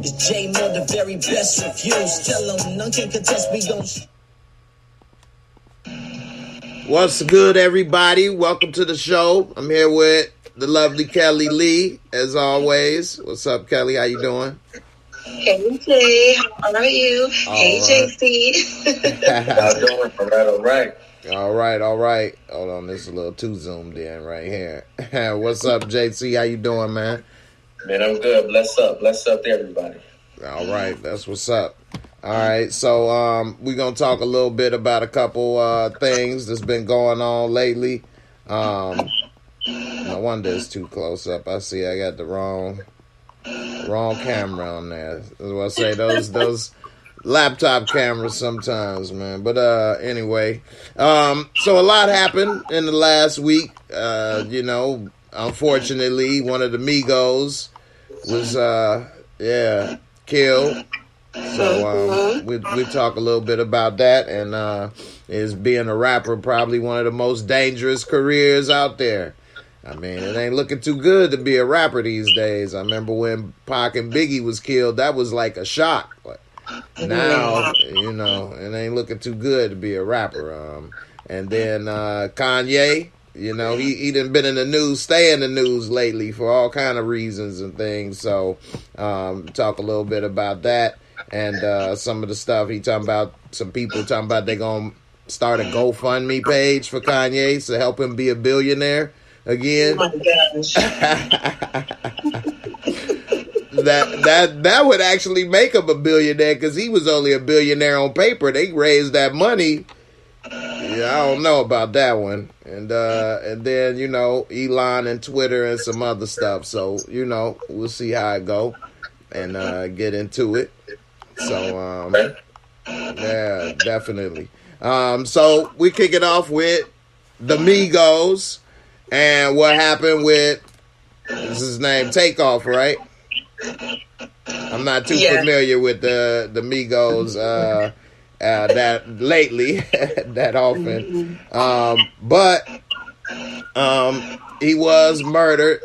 It's J Moore, the very best reviews. Tell them none can contest, we gon' What's good, everybody? Welcome to the show. I'm here with the lovely Kelly Lee, as always. What's up, Kelly? How you doing? Hey, Jay. How are you? Hey, JC. How you doing? All right. Hold on, this is a little too zoomed in right here. What's up, JC? How you doing, man? Man, I'm good. Bless up to everybody. All right, that's what's up. All right, so we're going to talk a little bit about a couple things that's been going on lately. No wonder it's too close up. I see I got the wrong camera on there. That's what I say, those laptop cameras sometimes, man. But anyway, so a lot happened in the last week. Unfortunately, one of the Migos was killed. So we talk a little bit about that, and is being a rapper probably one of the most dangerous careers out there. I mean, it ain't looking too good to be a rapper these days. I remember when Pac and Biggie was killed, that was like a shock. But now, it ain't looking too good to be a rapper. And then Kanye, he done been in the news, stay in the news lately for all kind of reasons and things. So talk a little bit about that. And some of the stuff he talking about, some people talking about they gonna start a GoFundMe page for Kanye to help him be a billionaire again. Oh my gosh. that would actually make him a billionaire, because he was only a billionaire on paper. They raised that money. Yeah, I don't know about that one. And then Elon and Twitter and some other stuff. So we'll see how it go and get into it. So yeah, definitely. So we kick it off with the Migos and what happened with, this is his name, Takeoff, right? I'm not too familiar with the Migos that lately that often. But he was murdered,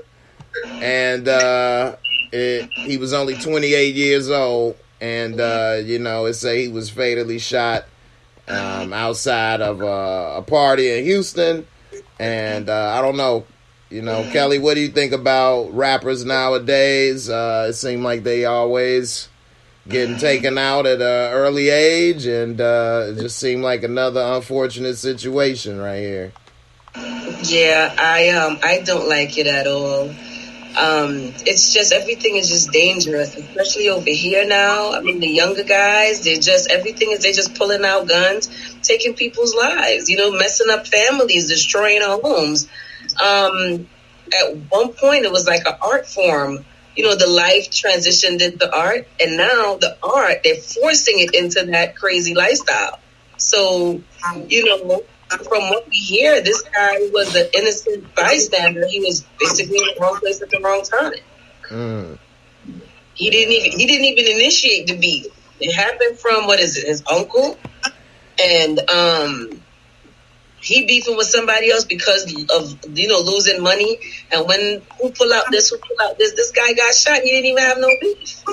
and he was only 28 years old. And, it say he was fatally shot outside of a party in Houston. And I don't know, Kelly, what do you think about rappers nowadays? It seems like they always getting taken out at an early age. And it just seemed like another unfortunate situation right here. Yeah, I don't like it at all. It's just, everything is just dangerous, especially over here now. I mean, the younger guys, they're just pulling out guns, taking people's lives, messing up families, destroying our homes. At one point, it was like an art form. The life transitioned into art, and now the art, they're forcing it into that crazy lifestyle. So, from what we hear, this guy was an innocent bystander. He was basically in the wrong place at the wrong time. He didn't even initiate the beat. It happened from, his uncle, and he beefing with somebody else because of losing money. And who pull out this, this guy got shot. He didn't even have no beef.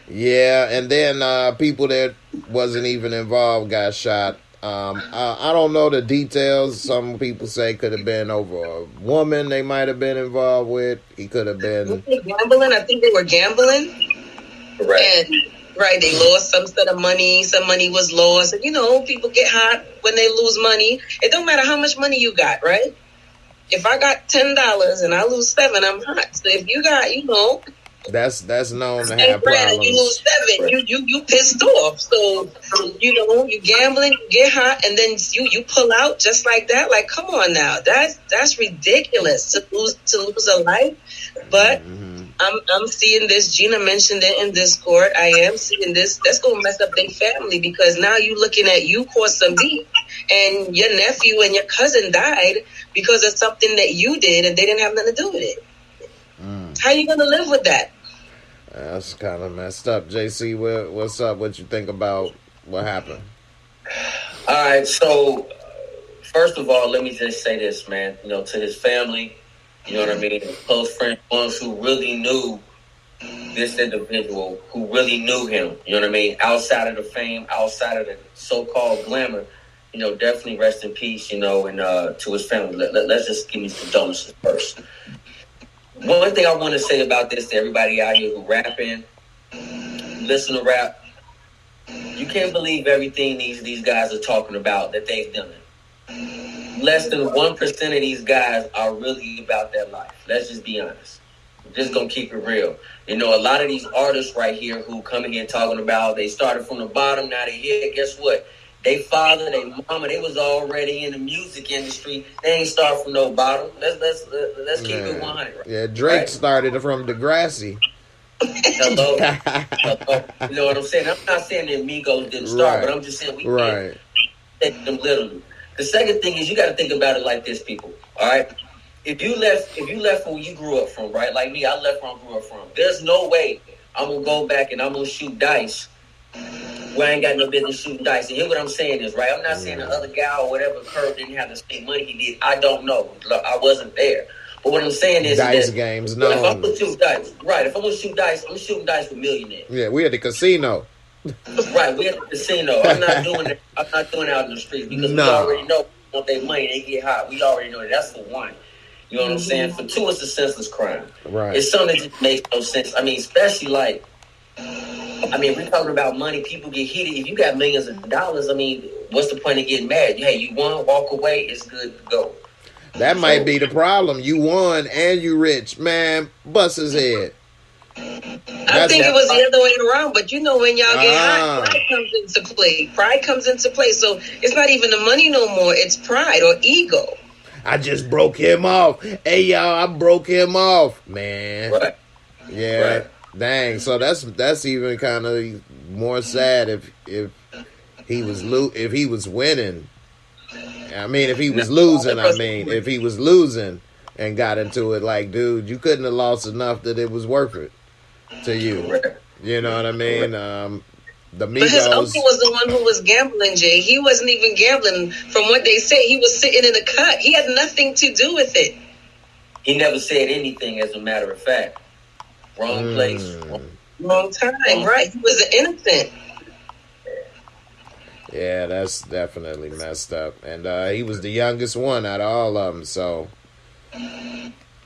Yeah, and then people that wasn't even involved got shot. I don't know the details. Some people say could have been over a woman they might have been involved with. He could have been gambling. I think they were gambling. Right. And they lost some sort of money. Some money was lost. And people get hot when they lose money. It don't matter how much money you got, right? If I got $10 and I lose $7, I'm hot. So if you got, that's known to have problems. You lose $7, you pissed off. So you gambling, you get hot, and then you pull out just like that. Like, come on now, that's ridiculous to lose a life. But I'm seeing this. Gina mentioned it in Discord. I am seeing this. That's gonna mess up their family, because now you looking at you caused some beef, and your nephew and your cousin died because of something that you did, and they didn't have nothing to do with it. How you gonna live with that? That's kind of messed up. JC, what's up? What you think about what happened? All right, so first of all, let me just say this, man. To his family, you know what I mean? Close friends, ones who really knew this individual who really knew him, you know what I mean? Outside of the fame, outside of the so-called glamour, definitely rest in peace, and to his family. Let's just give me some condolences first. One thing I want to say about this to everybody out here who rapping, listen to rap, you can't believe everything these guys are talking about that they've done. Less than 1% of these guys are really about that life. Let's just be honest. I'm just going to keep it real. A lot of these artists right here who come in here talking about they started from the bottom, now they're here. Guess what? They father, they mama, they was already in the music industry. They ain't start from no bottom. Let's keep it 100. Right? Yeah, Drake started from Degrassi. Hello. You know what I'm saying? I'm not saying that Migos didn't start, but I'm just saying we can't take them literally. The second thing is you got to think about it like this, people. All right, if you left from where you grew up from, right? Like me, I left where I grew up from. There's no way I'm gonna go back and I'm gonna shoot dice where I ain't got no business shooting dice. And hear what I'm saying is, right? I'm not saying the other guy or whatever Curve didn't have the same money he did. I don't know. I wasn't there. But what I'm saying is dice that games. No, if I'm gonna shoot dice, right? If I'm gonna shoot dice, I'm shooting dice with millionaires. Yeah, we at the casino. Right, we at the casino. I'm not doing it. I'm not doing it out in the streets because we already know want their money, they get hot. We already know that. That's for one. You know what I'm saying? For two, it's a senseless crime. Right. It's something that just makes no sense. I mean, especially like, we're talking about money. People get heated. If you got millions of dollars, what's the point of getting mad? Hey, you won, walk away. It's good to go. That might be the problem. You won and you rich, man. Bust his head. I think it was the other way around, but when y'all get hot, pride comes into play. Pride comes into play. So it's not even the money no more. It's pride or ego. I just broke him off. Hey, y'all, I broke him off, man. Right. Yeah. Right. Dang. So that's even kind of more sad if he was winning. If he was losing. If he was losing and got into it, like, dude, you couldn't have lost enough that it was worth it to you. You know what I mean? The Migos. But his uncle was the one who was gambling, Jay. He wasn't even gambling. From what they say, he was sitting in the cut. He had nothing to do with it. He never said anything, as a matter of fact. Wrong place. Wrong time, right? He was innocent. Yeah, that's definitely messed up. And he was the youngest one out of all of them, so...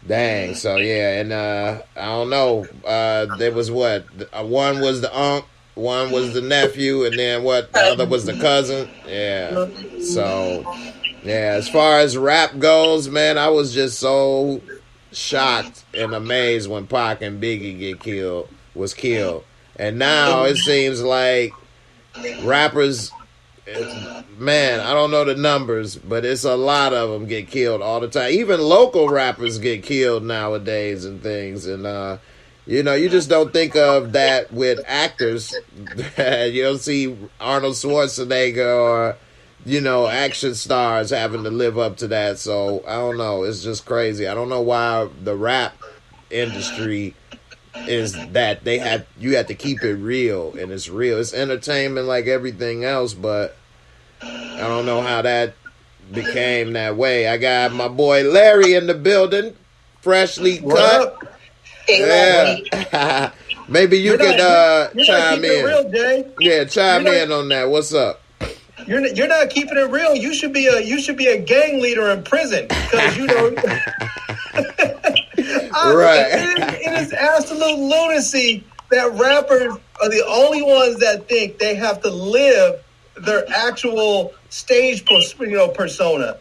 Dang, so yeah, and I don't know, there was what? One was the uncle, one was the nephew, and then what? The other was the cousin? Yeah. So, yeah, as far as rap goes, man, I was just so shocked and amazed when Pac and Biggie was killed. And now it seems like rappers... Man, I don't know the numbers, but it's a lot of them get killed all the time. Even local rappers get killed nowadays and things. And, you just don't think of that with actors. You don't see Arnold Schwarzenegger or, action stars having to live up to that. So, I don't know. It's just crazy. I don't know why the rap industry is that you have to keep it real, and it's real. It's entertainment like everything else, but I don't know how that became that way. I got my boy Larry in the building, freshly cut. Yeah. Maybe you could chime in. Real, Jay. Yeah, chime in on that. What's up? You're not keeping it real. You should be a gang leader in prison because right. It is absolute lunacy that rappers are the only ones that think they have to live their actual stage persona.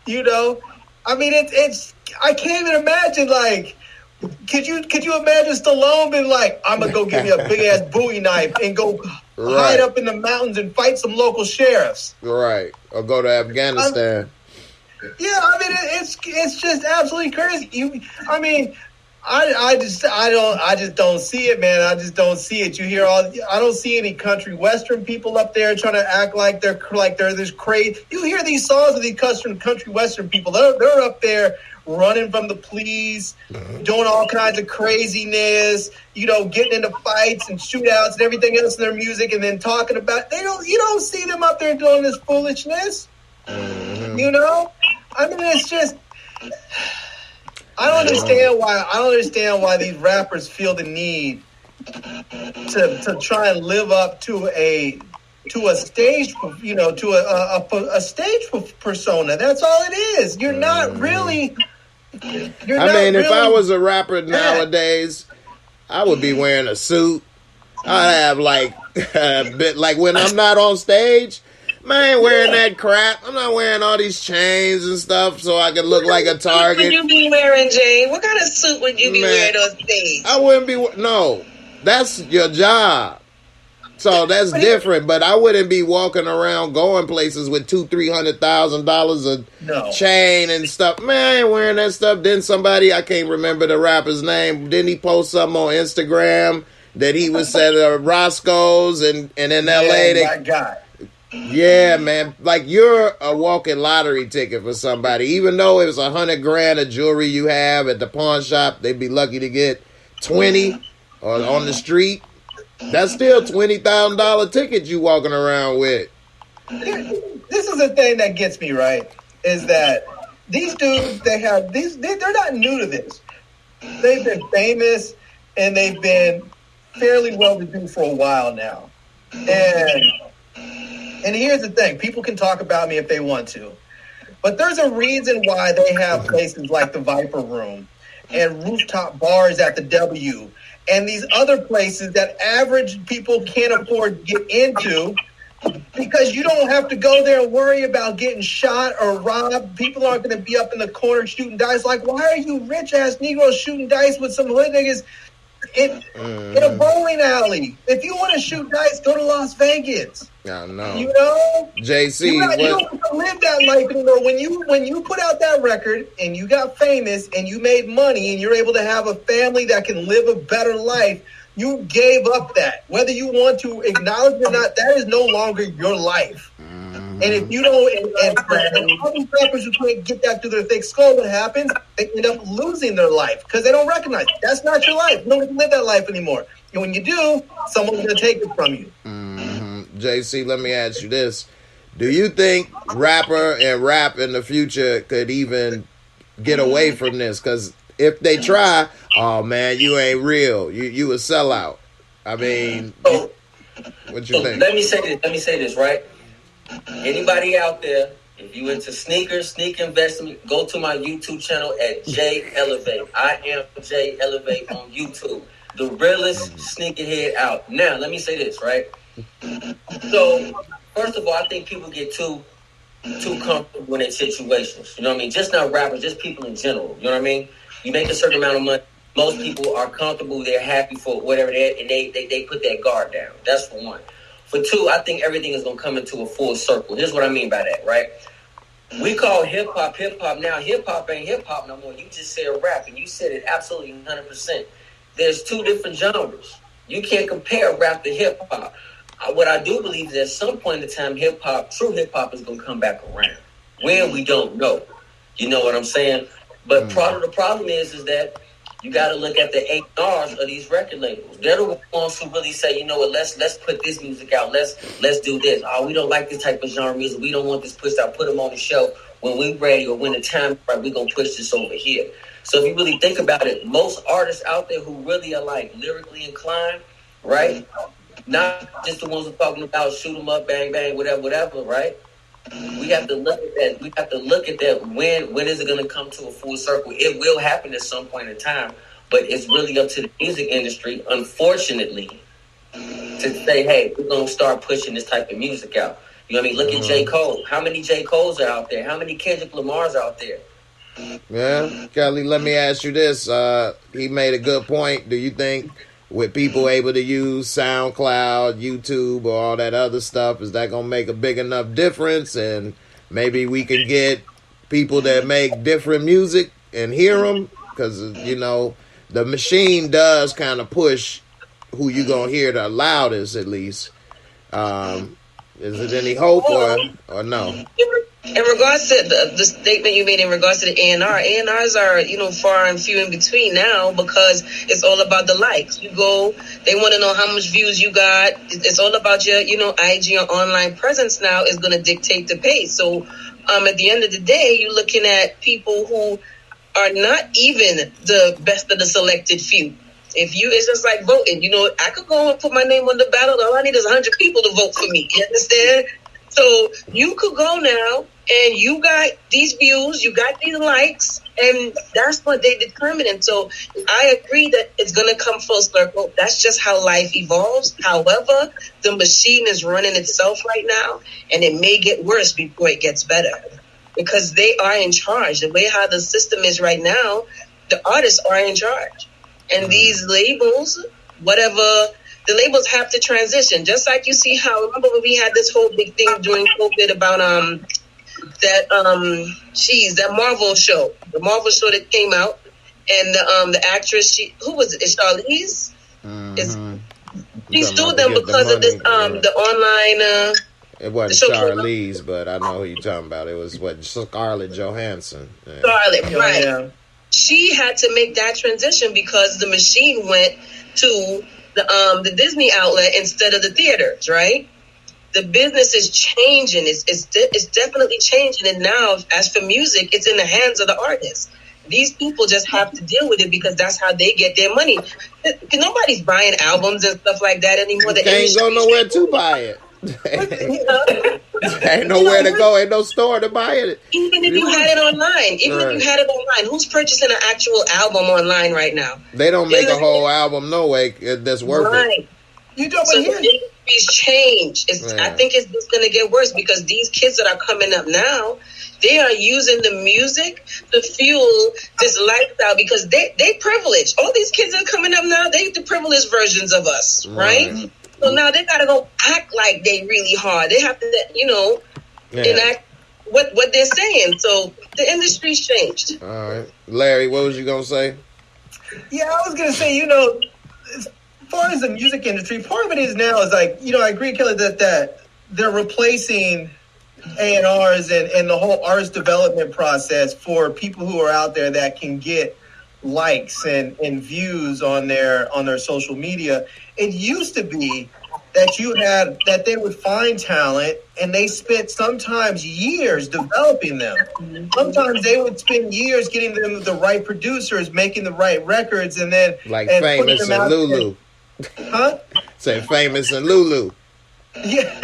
It's I can't even imagine, like, could you imagine Stallone being like, I'm gonna go get me a big ass Bowie knife and go hide up in the mountains and fight some local sheriffs, right? Or go to Afghanistan. It's just absolutely crazy. I just don't see it, man. I just don't see it. I don't see any country western people up there trying to act like they're this crazy. You hear these songs of these country western people. They're up there running from the police, doing all kinds of craziness, getting into fights and shootouts and everything else in their music, and then talking about you don't see them up there doing this foolishness. It's just I don't understand why these rappers feel the need to try and live up to a stage, to a stage persona. That's all it is. You're not really. If I was a rapper nowadays, I would be wearing a suit. I'd have like a bit like when I'm not on stage. Man, I ain't wearing that crap. I'm not wearing all these chains and stuff so I can look like a target. What would you be wearing, Jay? What kind of suit would you be wearing on stage? I wouldn't be. No, that's your job. So that's different. But I wouldn't be walking around going places with $200,000-$300,000 a chain and stuff. Man, I ain't wearing that stuff. Then somebody, I can't remember the rapper's name. Didn't he post something on Instagram that he was at Roscoe's and in LA? That guy. Yeah, man. Like you're a walking lottery ticket for somebody. Even though it was $100,000 of jewelry you have at the pawn shop, they'd be lucky to get 20 or on the street. That's still $20,000 ticket you walking around with. This is the thing that gets me, right? Is that these dudes, they're not new to this. They've been famous and they've been fairly well to do for a while now. And here's the thing. People can talk about me if they want to. But there's a reason why they have places like the Viper Room and rooftop bars at the W and these other places that average people can't afford to get into, because you don't have to go there and worry about getting shot or robbed. People aren't going to be up in the corner shooting dice. Like, why are you rich-ass Negroes shooting dice with some hood niggas in a bowling alley? If you want to shoot dice, go to Las Vegas. I know. You know? JC, you don't have to live that life anymore. When you put out that record and you got famous and you made money and you're able to have a family that can live a better life, you gave up that. Whether you want to acknowledge it or not, that is no longer your life. And if you don't, and all these rappers who can't get that through their thick skull, what happens? They end up losing their life because they don't recognize it. That's not your life. You don't live that life anymore. And when you do, someone's going to take it from you. JC, let me ask you this. Do you think rapper and rap in the future could even get away from this? Because if they try, oh man, you ain't real. You a sellout. I mean, what you think? Let me say this, right? Anybody out there, if you into sneakers, sneaker investment, go to my YouTube channel at J Elevate. I am J Elevate on YouTube. The realest sneakerhead out. Now, let me say this, right? So, first of all, I think people get too comfortable in their situations. You know what I mean? Just not rappers, just people in general. You know what I mean? You make a certain amount of money. Most people are comfortable. They're happy for whatever they're at, and they put that guard down. That's for one. For two, I think everything is going to come into a full circle. Here's what I mean by that, right? We call hip-hop now. Hip-hop ain't hip-hop no more. You just said rap, and you said it absolutely 100%. There's two different genres. You can't compare rap to hip-hop. What I do believe is at some point in time, true hip-hop is going to come back around. When, we don't know. You know what I'm saying? But part of the problem is that you got to look at the A&Rs of these record labels. They're the ones who really say, you know what, let's put this music out. Let's do this. Oh, we don't like this type of genre music. We don't want this pushed out. Put them on the shelf. When we're ready or when the time is right, we're going to push this over here. So if you really think about it, most artists out there who really are like lyrically inclined, right? Not just the ones who are talking about shoot 'em up, bang, bang, whatever, right? We have to look at that. We have to look at that. When is it going to come to a full circle? It will happen at some point in time, but it's really up to the music industry, unfortunately, to say, hey, we're going to start pushing this type of music out. You know what I mean? Look at J. Cole. How many J. Coles are out there? How many Kendrick Lamars are out there? Yeah, Kelly, let me ask you this. He made a good point. Do you think with people able to use SoundCloud, YouTube, or all that other stuff, is that going to make a big enough difference? And maybe we can get people that make different music and hear them? Because, you know, the machine does kind of push who you going to hear the loudest, at least. Is it any hope or no? In regards to the statement you made in regards to the A&Rs are, far and few in between now because it's all about the likes. You go, they want to know how much views you got. It's all about your, IG or online presence now is going to dictate the pace. So at the end of the day, you're looking at people who are not even the best of the selected few. It's just like voting. You know, I could go and put my name on the ballot. All I need is 100 people to vote for me. You understand? So you could go now, and you got these views, you got these likes, and that's what they determine. And so I agree that it's going to come full circle. That's just how life evolves. However, the machine is running itself right now, and it may get worse before it gets better, because they are in charge. The way how the system is right now, the artists are in charge. And these labels, whatever, the labels have to transition. Just like you see how, remember when we had this whole big thing during COVID about that Marvel show, the Marvel show that came out, and the actress, who was it? Charlize? She sued them because of this the online. It wasn't Charlize, but I know who you're talking about. It was Scarlett Johansson. Yeah. Scarlett, right? Yeah. She had to make that transition because the machine went to the Disney outlet instead of the theaters, right? The business is changing. It's definitely changing. And now, as for music, it's in the hands of the artists. These people just have to deal with it because that's how they get their money. Nobody's buying albums and stuff like that anymore. You can't go nowhere to buy it. Ain't nowhere to go. Ain't no store to buy it. Even if you had it online, who's purchasing an actual album online right now? They don't make a whole album no way that's worth it. You don't. So the industry's changed. I think it's just going to get worse because these kids that are coming up now, they are using the music to fuel this lifestyle because they privileged. All these kids that are coming up now, they the privileged versions of us, right? So now they got to go act like they really hard. They have to, enact what they're saying. So the industry's changed. All right. Larry, what was you going to say? Yeah, I was going to say, as far as the music industry, part of it is now is like, I agree, Kelly, that they're replacing A&Rs and the whole artist development process for people who are out there that can get likes and views on their social media. It used to be that they would find talent and they spent sometimes years developing them. Sometimes they would spend years getting them the right producers, making the right records, and then Famous and Lulu. Say Famous and Lulu. Yeah,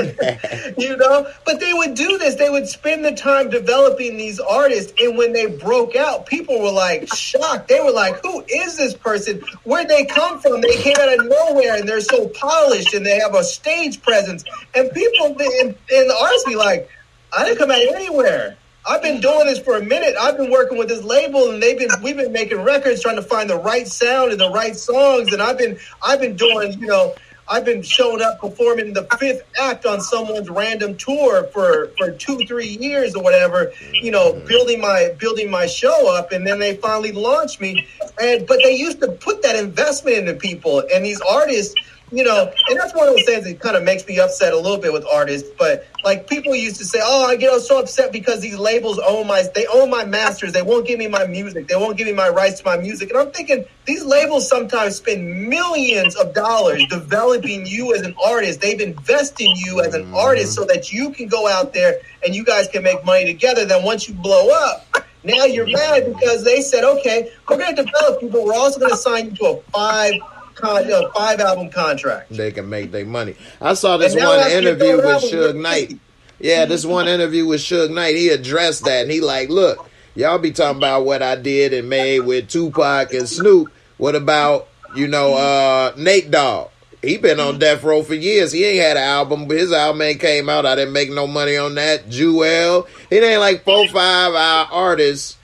but they would do this. They would spend the time developing these artists, and when they broke out, people were like shocked. They were like, "Who is this person? Where'd they come from? They came out of nowhere, and they're so polished, and they have a stage presence." And people and the artists be like, "I didn't come out of anywhere. I've been doing this for a minute. I've been working with this label, and we've been making records, trying to find the right sound and the right songs, and I've been doing, I've been showing up performing the fifth act on someone's random tour for 2-3 years or whatever, building my show up, and then they finally launched me. But they used to put that investment into people, and these artists, and that's one of those things that kind of makes me upset a little bit with artists. But like people used to say, "Oh, I get so upset because these labels own my masters. They won't give me my music. They won't give me my rights to my music." And I'm thinking these labels sometimes spend millions of dollars developing you as an artist. They've invested in you as an artist so that you can go out there and you guys can make money together. Then once you blow up, now you're mad because they said, "Okay, we're going to develop you, but we're also going to sign you to a 5-album contract." They can make their money. I saw this one interview with Suge Knight. Yeah, this one interview with Suge Knight. He addressed that, and he like, "Look, y'all be talking about what I did and made with Tupac and Snoop. What about, Nate Dogg? He been on death row for years. He ain't had an album. His album ain't came out. I didn't make no money on that. Jewel. It ain't like 4-5 artists.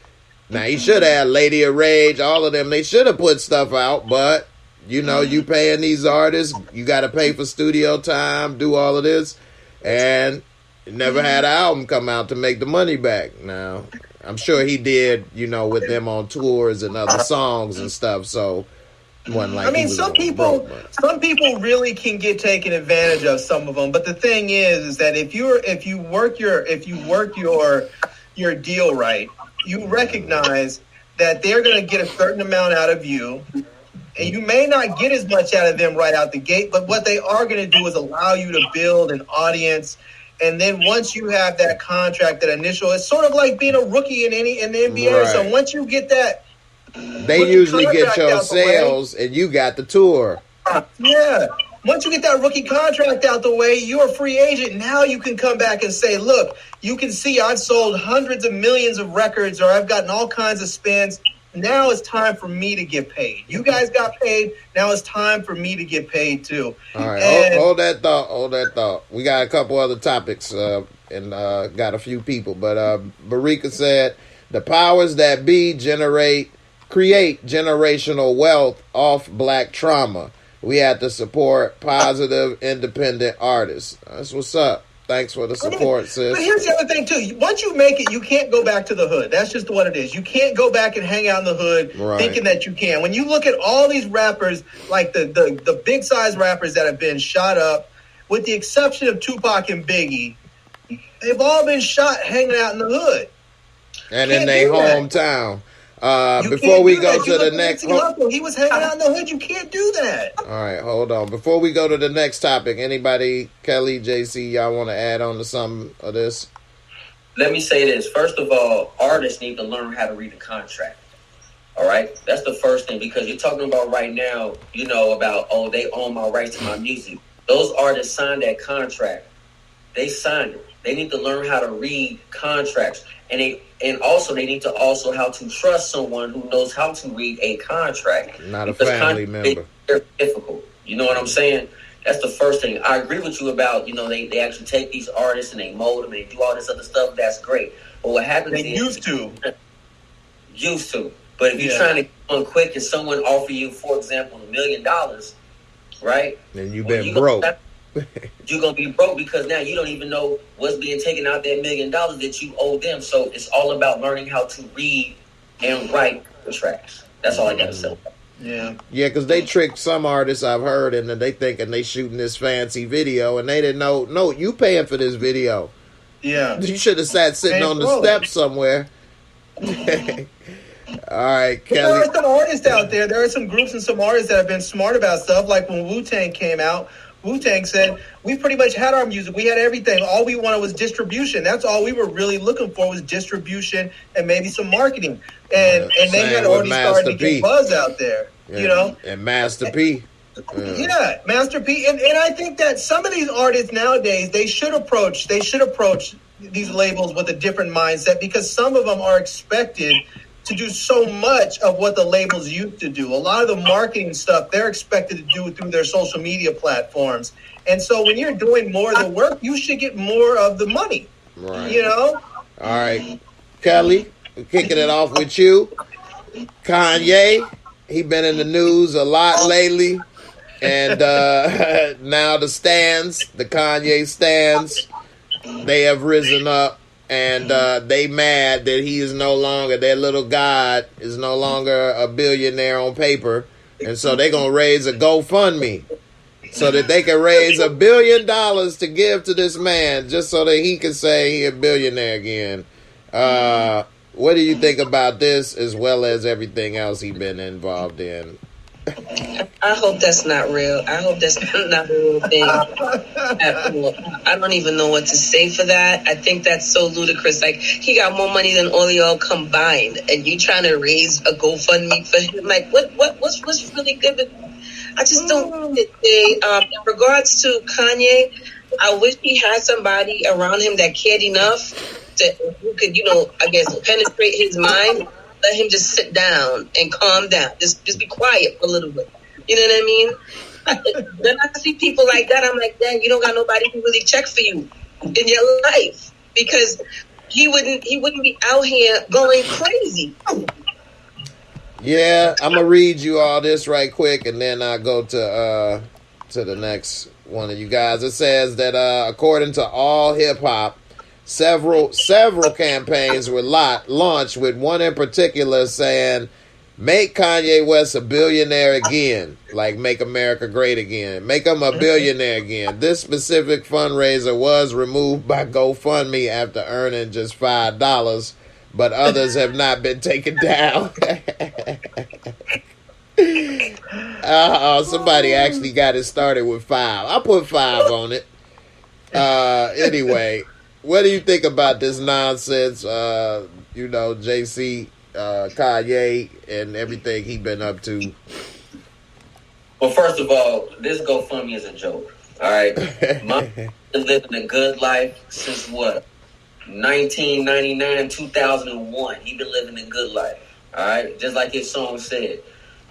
Now, he should have Lady of Rage, all of them. They should have put stuff out, but you paying these artists, you got to pay for studio time, do all of this, and never had an album come out to make the money back. Now, I'm sure he did, with them on tours and other songs and stuff, so it wasn't like some people really can get taken advantage of, some of them, but the thing is that if you work your deal right, you recognize that they're going to get a certain amount out of you. And you may not get as much out of them right out the gate, but what they are going to do is allow you to build an audience. And then once you have that contract, that initial, it's sort of like being a rookie in the NBA. Right. So once you get that They usually get your sales and you got the tour. Yeah. Once you get that rookie contract out the way, you're a free agent. Now you can come back and say, look, you can see I've sold hundreds of millions of records, or I've gotten all kinds of spins. Now it's time for me to get paid. You guys got paid. Now it's time for me to get paid too. All right. Hold that thought. We got a couple other topics and got a few people. But Barika said, the powers that be create generational wealth off black trauma. We have to support positive, independent artists. That's what's up. Thanks for the support, sis. But here's the other thing, too. Once you make it, you can't go back to the hood. That's just what it is. You can't go back and hang out in the hood thinking that you can. When you look at all these rappers, like the big-size rappers that have been shot up, with the exception of Tupac and Biggie, they've all been shot hanging out in the hood. And in their hometown. Before we go to the next... He was hanging out in the hood. You can't do that. All right, hold on. Before we go to the next topic, anybody, Kelly, JC, y'all want to add on to some of this? Let me say this. First of all, artists need to learn how to read the contract. All right? That's the first thing, because you're talking about right now, about, they own my rights to my music. Those artists signed that contract. They signed it. They need to learn how to read contracts. And also they need to also how to trust someone who knows how to read a contract. Not a family member. They're difficult. You know what I'm saying? That's the first thing. I agree with you about, they actually take these artists and they mold them and they do all this other stuff. That's great. But what happens is... Used to. But if you're trying to get on quick and someone offer you, for example, $1 million, right? And you've been broke. You're going to be broke because now you don't even know what's being taken out that $1 million that you owe them. So it's all about learning how to read and write contracts. That's all I got to say. Yeah. Yeah, because they tricked some artists I've heard, and they thinking they shooting this fancy video, and they didn't know, no, you paying for this video. Yeah. You should have sat sitting on the steps somewhere. All right, Kelly. There are some artists out there. There are some groups and some artists that have been smart about stuff. Like when Wu-Tang came out, Wu-Tang said, we pretty much had our music. We had everything. All we wanted was distribution. That's all we were really looking for was distribution and maybe some marketing. And they had already started to get buzz out there, And Master P. Yeah, Master P. And I think that some of these artists nowadays, they should approach these labels with a different mindset, because some of them are expected to do so much of what the labels used to do. A lot of the marketing stuff they're expected to do through their social media platforms. And so when you're doing more of the work, you should get more of the money. Right. All right. Kelly, kicking it off with you. Kanye, he been in the news a lot lately. And now the Kanye stands, they have risen up. And they mad that he is no longer, their little god is no longer a billionaire on paper. And so they're going to raise a GoFundMe so that they can raise $1 billion to give to this man, just so that he can say he's a billionaire again. What do you think about this, as well as everything else he's been involved in? I hope that's not real. I hope that's not a real thing. I don't even know what to say for that. I think that's so ludicrous. Like, he got more money than all of y'all combined, and you trying to raise a GoFundMe for him? Like, what's really good? I just don't. In regards to Kanye, I wish he had somebody around him that cared enough who could, I guess, penetrate his mind. Let him just sit down and calm down. Just be quiet for a little bit. You know what I mean? When I see people like that, I'm like, dang, you don't got nobody who really check for you in your life, because he wouldn't be out here going crazy. Yeah, I'm gonna read you all this right quick, and then I'll go to the next one of you guys. It says that according to All Hip Hop, several campaigns were launched, with one in particular saying, "Make Kanye West a billionaire again," like make America great again, make him a billionaire again. This specific fundraiser was removed by GoFundMe after earning just $5, but others have not been taken down. Somebody actually got it started with 5. I put 5 on it. Anyway, what do you think about this nonsense? JC, Kanye and everything he been up to? Well, first of all, this GoFundMe is a joke. All right, my been living a good life since what? 1999, 2001. He been living a good life. All right, just like his song said.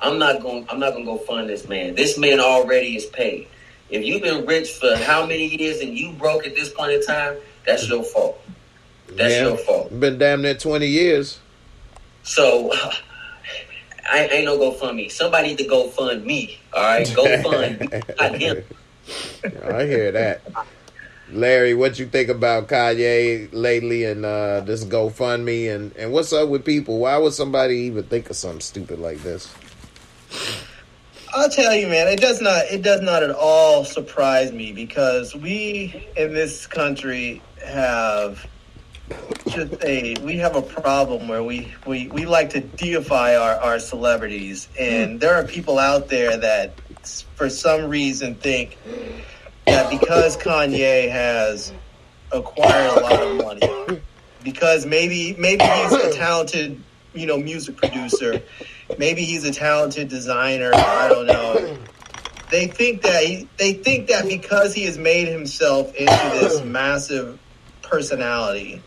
I'm not gonna go fund this man. This man already is paid. If you've been rich for how many years and you broke at this point in time, that's your fault. That's your fault. Been damn near 20 years. So I ain't no GoFundMe. Somebody need to go fund me. All right, go fund not him. I hear that. Larry, what you think about Kanye lately and this GoFundMe and what's up with people? Why would somebody even think of something stupid like this? I'll tell you, man, it does not at all surprise me because we in this country have we have a problem where we like to deify our celebrities, and there are people out there that for some reason think that because Kanye has acquired a lot of money, because maybe he's a talented, music producer, maybe he's a talented designer, I don't know. They think that because he has made himself into this massive personality,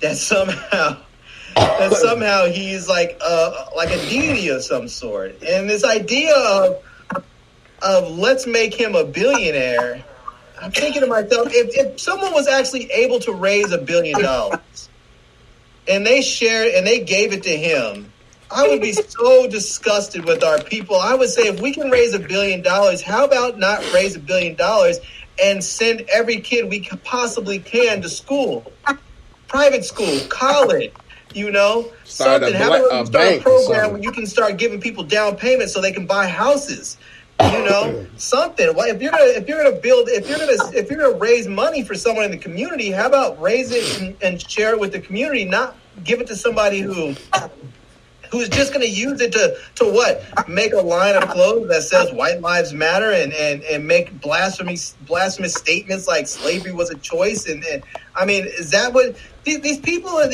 that somehow he's like a deity of some sort. And this idea of let's make him a billionaire, I'm thinking to myself, if someone was actually able to raise $1 billion and they gave it to him, I would be so disgusted with our people. I would say, if we can raise $1 billion, how about not raise $1 billion and send every kid we possibly can to school, private school, college, something. How about we start a program where you can start giving people down payments so they can buy houses, something. Well, if you're gonna raise money for someone in the community, how about raise it and share it with the community, not give it to somebody who's just going to use it to what? Make a line of clothes that says white lives matter and make blasphemous statements like slavery was a choice. And I mean, is that what these people are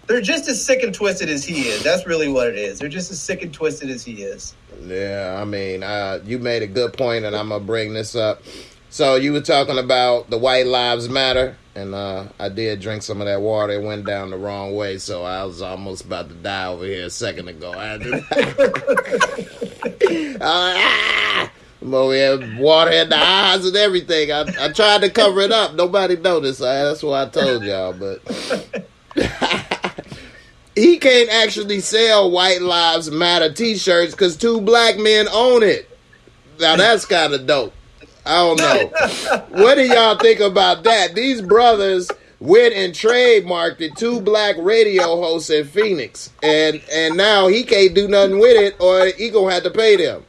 they're just as sick and twisted as he is. That's really what it is. They're just as sick and twisted as he is. Yeah, I mean, you made a good point, and I'm going to bring this up. So you were talking about the white lives matter. And I did drink some of that water. It went down the wrong way, so I was almost about to die over here a second ago. I'm over here, water in the eyes and everything. I tried to cover it up. Nobody noticed. That's what I told y'all. But he can't actually sell White Lives Matter T-shirts because 2 black men own it. Now, that's kind of dope. I don't know. What do y'all think about that? These brothers went and trademarked it, 2 black radio hosts in Phoenix. And now he can't do nothing with it or he gonna have to pay them.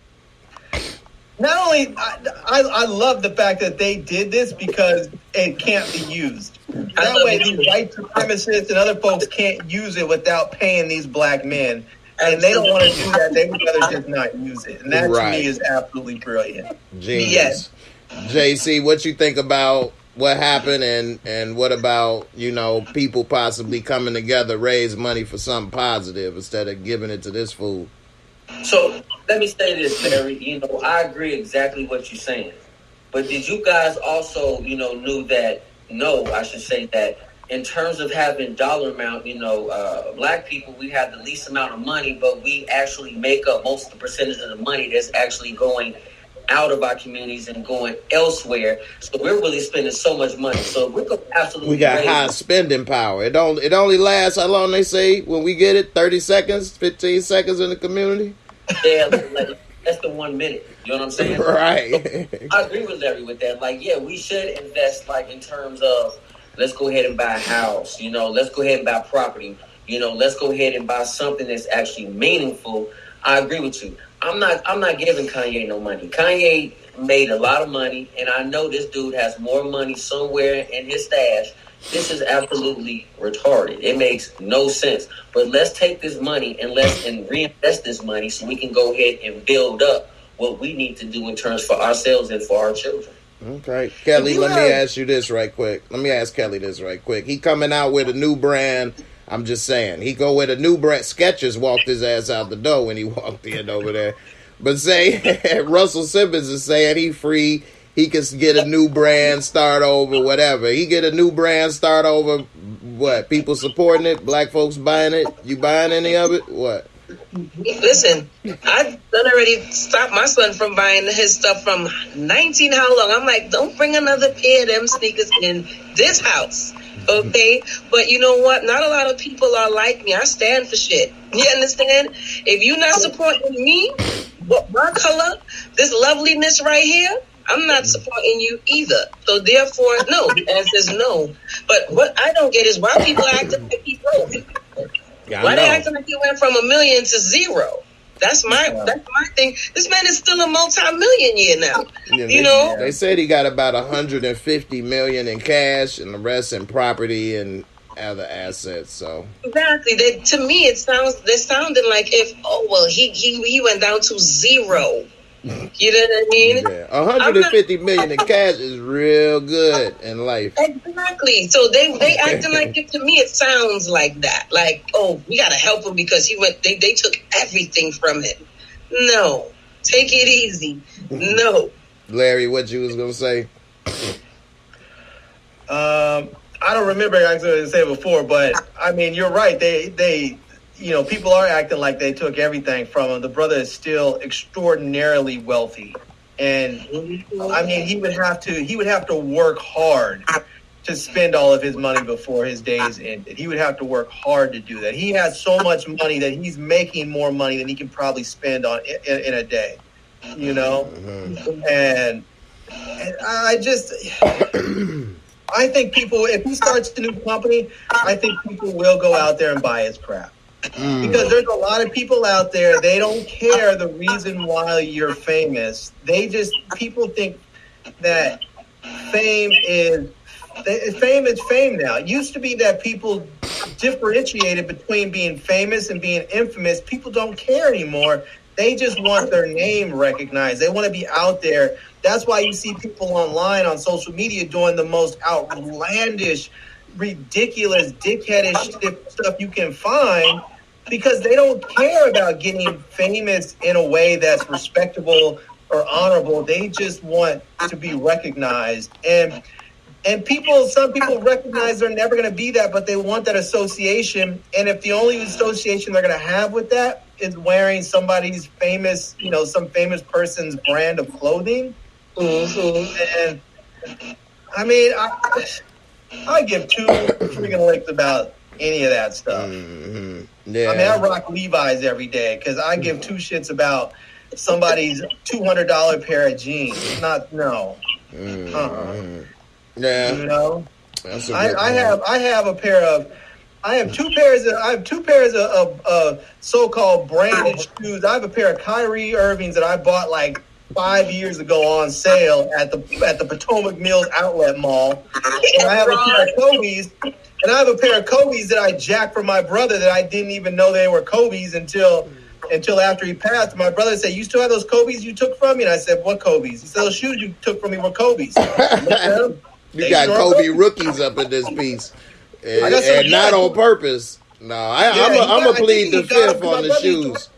Not only, I love the fact that they did this because it can't be used. That way these white supremacists and other folks can't use it without paying these black men. And they don't want to do that. They would rather just not use it. And that to me is absolutely brilliant. Genius. Yes. JC, what you think about what happened and what about, people possibly coming together, raise money for something positive instead of giving it to this fool? So let me say this, Larry. I agree exactly what you're saying. But did you guys also, knew that, I should say that in terms of having dollar amount, black people, we have the least amount of money, but we actually make up most of the percentage of the money that's actually going out of our communities and going elsewhere. So we're really spending so much money. So we're going to absolutely. We got high spending power. It only lasts how long they say when we get it? 30 seconds, 15 seconds in the community. Yeah, less than 1 minute. You know what I'm saying? Right. So I agree with Larry with that. We should invest in terms of let's go ahead and buy a house. Let's go ahead and buy property. Let's go ahead and buy something that's actually meaningful. I agree with you. I'm not giving Kanye no money. Kanye made a lot of money, and I know this dude has more money somewhere in his stash. This is absolutely retarded. It makes no sense. But let's take this money and reinvest this money so we can go ahead and build up what we need to do in terms for ourselves and for our children. Okay. Kelly, let me ask Kelly this right quick. He coming out with a new brand I'm just saying. He go with a new brand. Skechers walked his ass out the door when he walked in over there. But say Russell Simmons is saying he free. He can get a new brand, start over, whatever. He get a new brand, start over. What? People supporting it? Black folks buying it? You buying any of it? What? Listen, I've done already stopped my son from buying his stuff from 19 how long. I'm like, don't bring another pair of them sneakers in this house, okay? But you know what? Not a lot of people are like me. I stand for shit. You understand? If you're not supporting me, my color, this loveliness right here, I'm not supporting you either. So therefore, no. The answer is no. But what I don't get is why people acting like he broke. Why they acting like he went from $1 million to $0? That's my thing. This man is still a multi-millionaire now. Yeah, you know? They said he got about $150 million in cash and the rest in property and other assets. So exactly. To me, they're sounding like if he went down to $0. You know what I mean? Yeah. $150 million in cash is real good in life. Exactly. So they acting like it. To me, it sounds like that. Like, oh, we gotta help him because he went. They took everything from him. No, take it easy. No. Larry, what you was gonna say? I don't remember actually say it before, but I mean, you're right. They people are acting like they took everything from him. The brother is still extraordinarily wealthy, and I mean, he would have to work hard to spend all of his money before his days ended. He would have to work hard to do that. He has so much money that he's making more money than he can probably spend on in a day. You know, and I just. I think people, if he starts a new company, I think people will go out there and buy his crap. Because there's a lot of people out there, they don't care the reason why you're famous. People think that fame is fame now. It used to be that people differentiated between being famous and being infamous. People don't care anymore. They just want their name recognized. They want to be out there. That's why you see people online on social media doing the most outlandish, ridiculous, dickheadish stuff you can find, because they don't care about getting famous in a way that's respectable or honorable. They just want to be recognized. And some people recognize they're never going to be that, but they want that association. And if the only association they're going to have with that is wearing somebody's famous, some famous person's brand of clothing. And I mean, I give two freaking licks about any of that stuff. Yeah. I mean, I rock Levi's every day because I give two shits about somebody's $200 pair of jeans. No. Yeah. You know, I have two pairs of so-called branded shoes. I have a pair of Kyrie Irvings that I bought like 5 years ago on sale at the Potomac Mills Outlet Mall. And I have a pair of Kobe's. And I have a pair of Kobe's that I jacked from my brother that I didn't even know they were Kobe's until after he passed. My brother said, "You still have those Kobe's you took from me?" And I said, "What Kobe's?" He said, "Those shoes you took from me were Kobe's." You got Kobe rookies up in this piece. And not on purpose. No, I'm a plead the fifth on the shoes.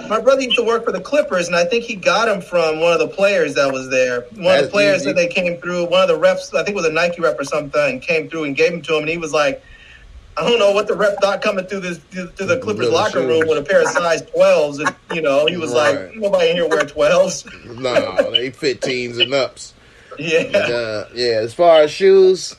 My brother used to work for the Clippers, and I think he got them from one of the players that was there. One of the players that they came through, one of the reps, I think it was a Nike rep or something, came through and gave them to him, and he was like, I don't know what the rep thought coming through the Clippers locker room with a pair of size 12s. And, he was like, nobody in here wear 12s. No, they 15s and ups. Yeah. But, as far as shoes,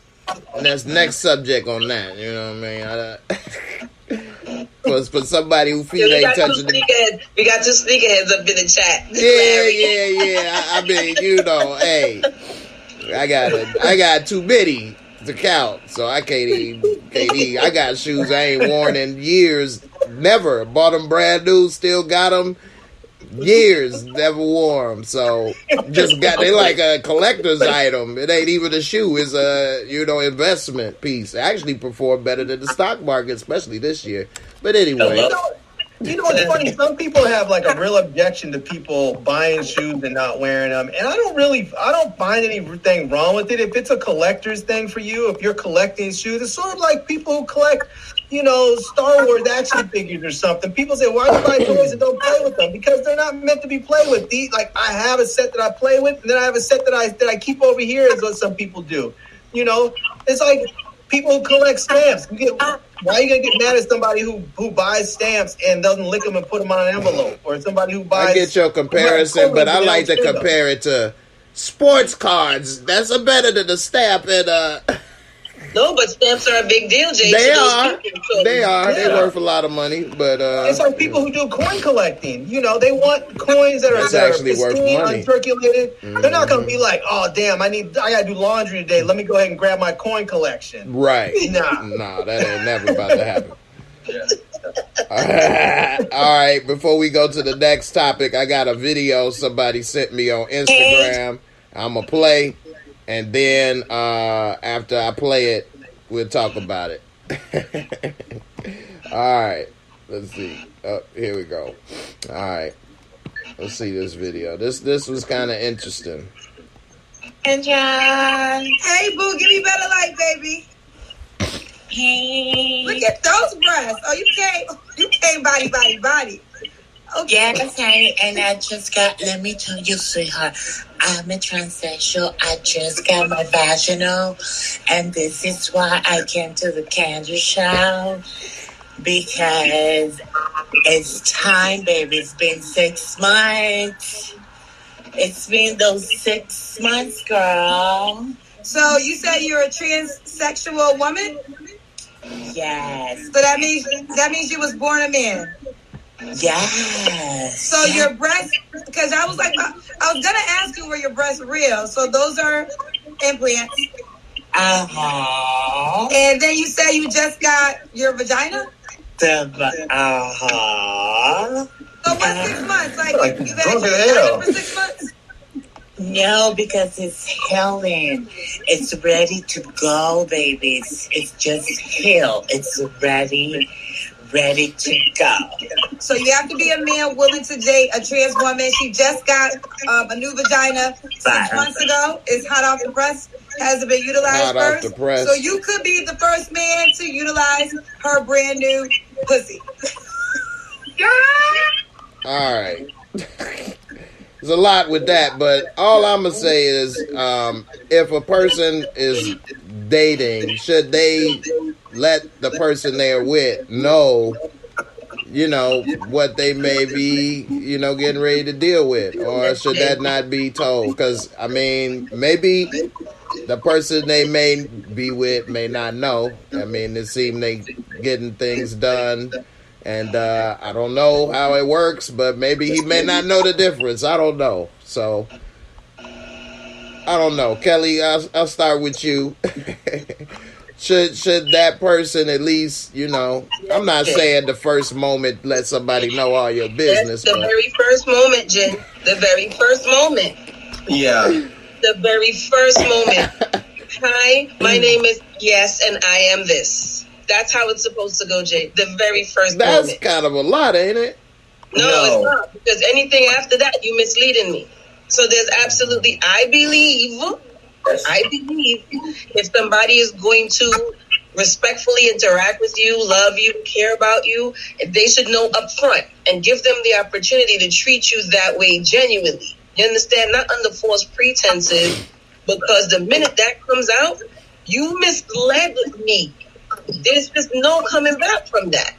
and that's next subject on that, you know what I mean? For somebody who feels ain't touching we got two sneakerheads up in the chat. Yeah. I mean, hey, I got too many to count, so I can't even. I got shoes I ain't worn in years. Never bought them brand new. Still got them. Years, never wore them. So they like a collector's item. It ain't even a shoe. It's a investment piece. It actually performed better than the stock market, especially this year. But anyway, You know what's funny? Some people have like a real objection to people buying shoes and not wearing them, and I don't find anything wrong with it. If it's a collector's thing for you, if you're collecting shoes, it's sort of like people who collect, Star Wars action figures or something. People say, "Why do you buy toys and don't play with them?" Because they're not meant to be played with. I have a set that I play with, and then I have a set that I keep over here. Is what some people do. It's like people who collect stamps. Why are you gonna get mad at somebody who buys stamps and doesn't lick them and put them on an envelope, or somebody who buys? I get your comparison, but I like to compare it to sports cards. That's better than a stamp. And no, but stamps are a big deal, Jay. They are. They Yeah. They worth a lot of money, but it's like people who do coin collecting. They want coins that are actually worth money, uncirculated. Mm-hmm. They're not gonna be like, "Oh, damn, I gotta do laundry today. Let me go ahead and grab my coin collection." Right? Nah, that ain't never about to happen. All right. Before we go to the next topic, I got a video somebody sent me on Instagram. I'm gonna play, and then after I play it, we'll talk about it. All right. Let's see. Oh, here we go. All right. Let's see this video. This was kind of interesting. And John. Hey, boo, give me better light, baby. Hey. Look at those breasts. Oh, you came body. Okay. Yes, honey, and I just let me tell you, sweetheart, I'm a transsexual. I just got my vaginal, and this is why I came to the candle show, because it's time, baby. It's been 6 months. It's been those 6 months, girl. So you say you're a transsexual woman? Yes. So that means you was born a man. Yes. So your breasts, because I was gonna ask you, were your breasts real? So those are implants. Uh-huh. And then you say you just got your vagina? Uh-huh. So what's 6 months? Like you've had your vagina for 6 months? No, because it's healing. It's ready to go, baby. It's just healed. It's ready to go. So you have to be a man willing to date a trans woman. She just got a new vagina 6 months ago. It's hot off the press. Hasn't been utilized first. Off the press. So you could be the first man to utilize her brand new pussy. All right. There's a lot with that, but all I'm going to say is if a person is dating, should they let the person they're with know, what they may be, getting ready to deal with? Or should that not be told? Because, maybe the person they may be with may not know. It seems they getting things done. And I don't know how it works, but maybe he may not know the difference. I don't know. So, I don't know. Kelly, I'll start with you. Should that person at least, I'm not saying the first moment let somebody know all your business. The very first moment, Jen. The very first moment. Yeah. The very first moment. Hi, my name is Yes, and I am this. That's how it's supposed to go, Jay. The very first moment. That's kind of a lot, ain't it? No, it's not. Because anything after that, you misleading me. So there's absolutely, I believe if somebody is going to respectfully interact with you, love you, care about you, they should know up front and give them the opportunity to treat you that way genuinely. You understand? Not under false pretenses, because the minute that comes out, you misled me. There's just no coming back from that.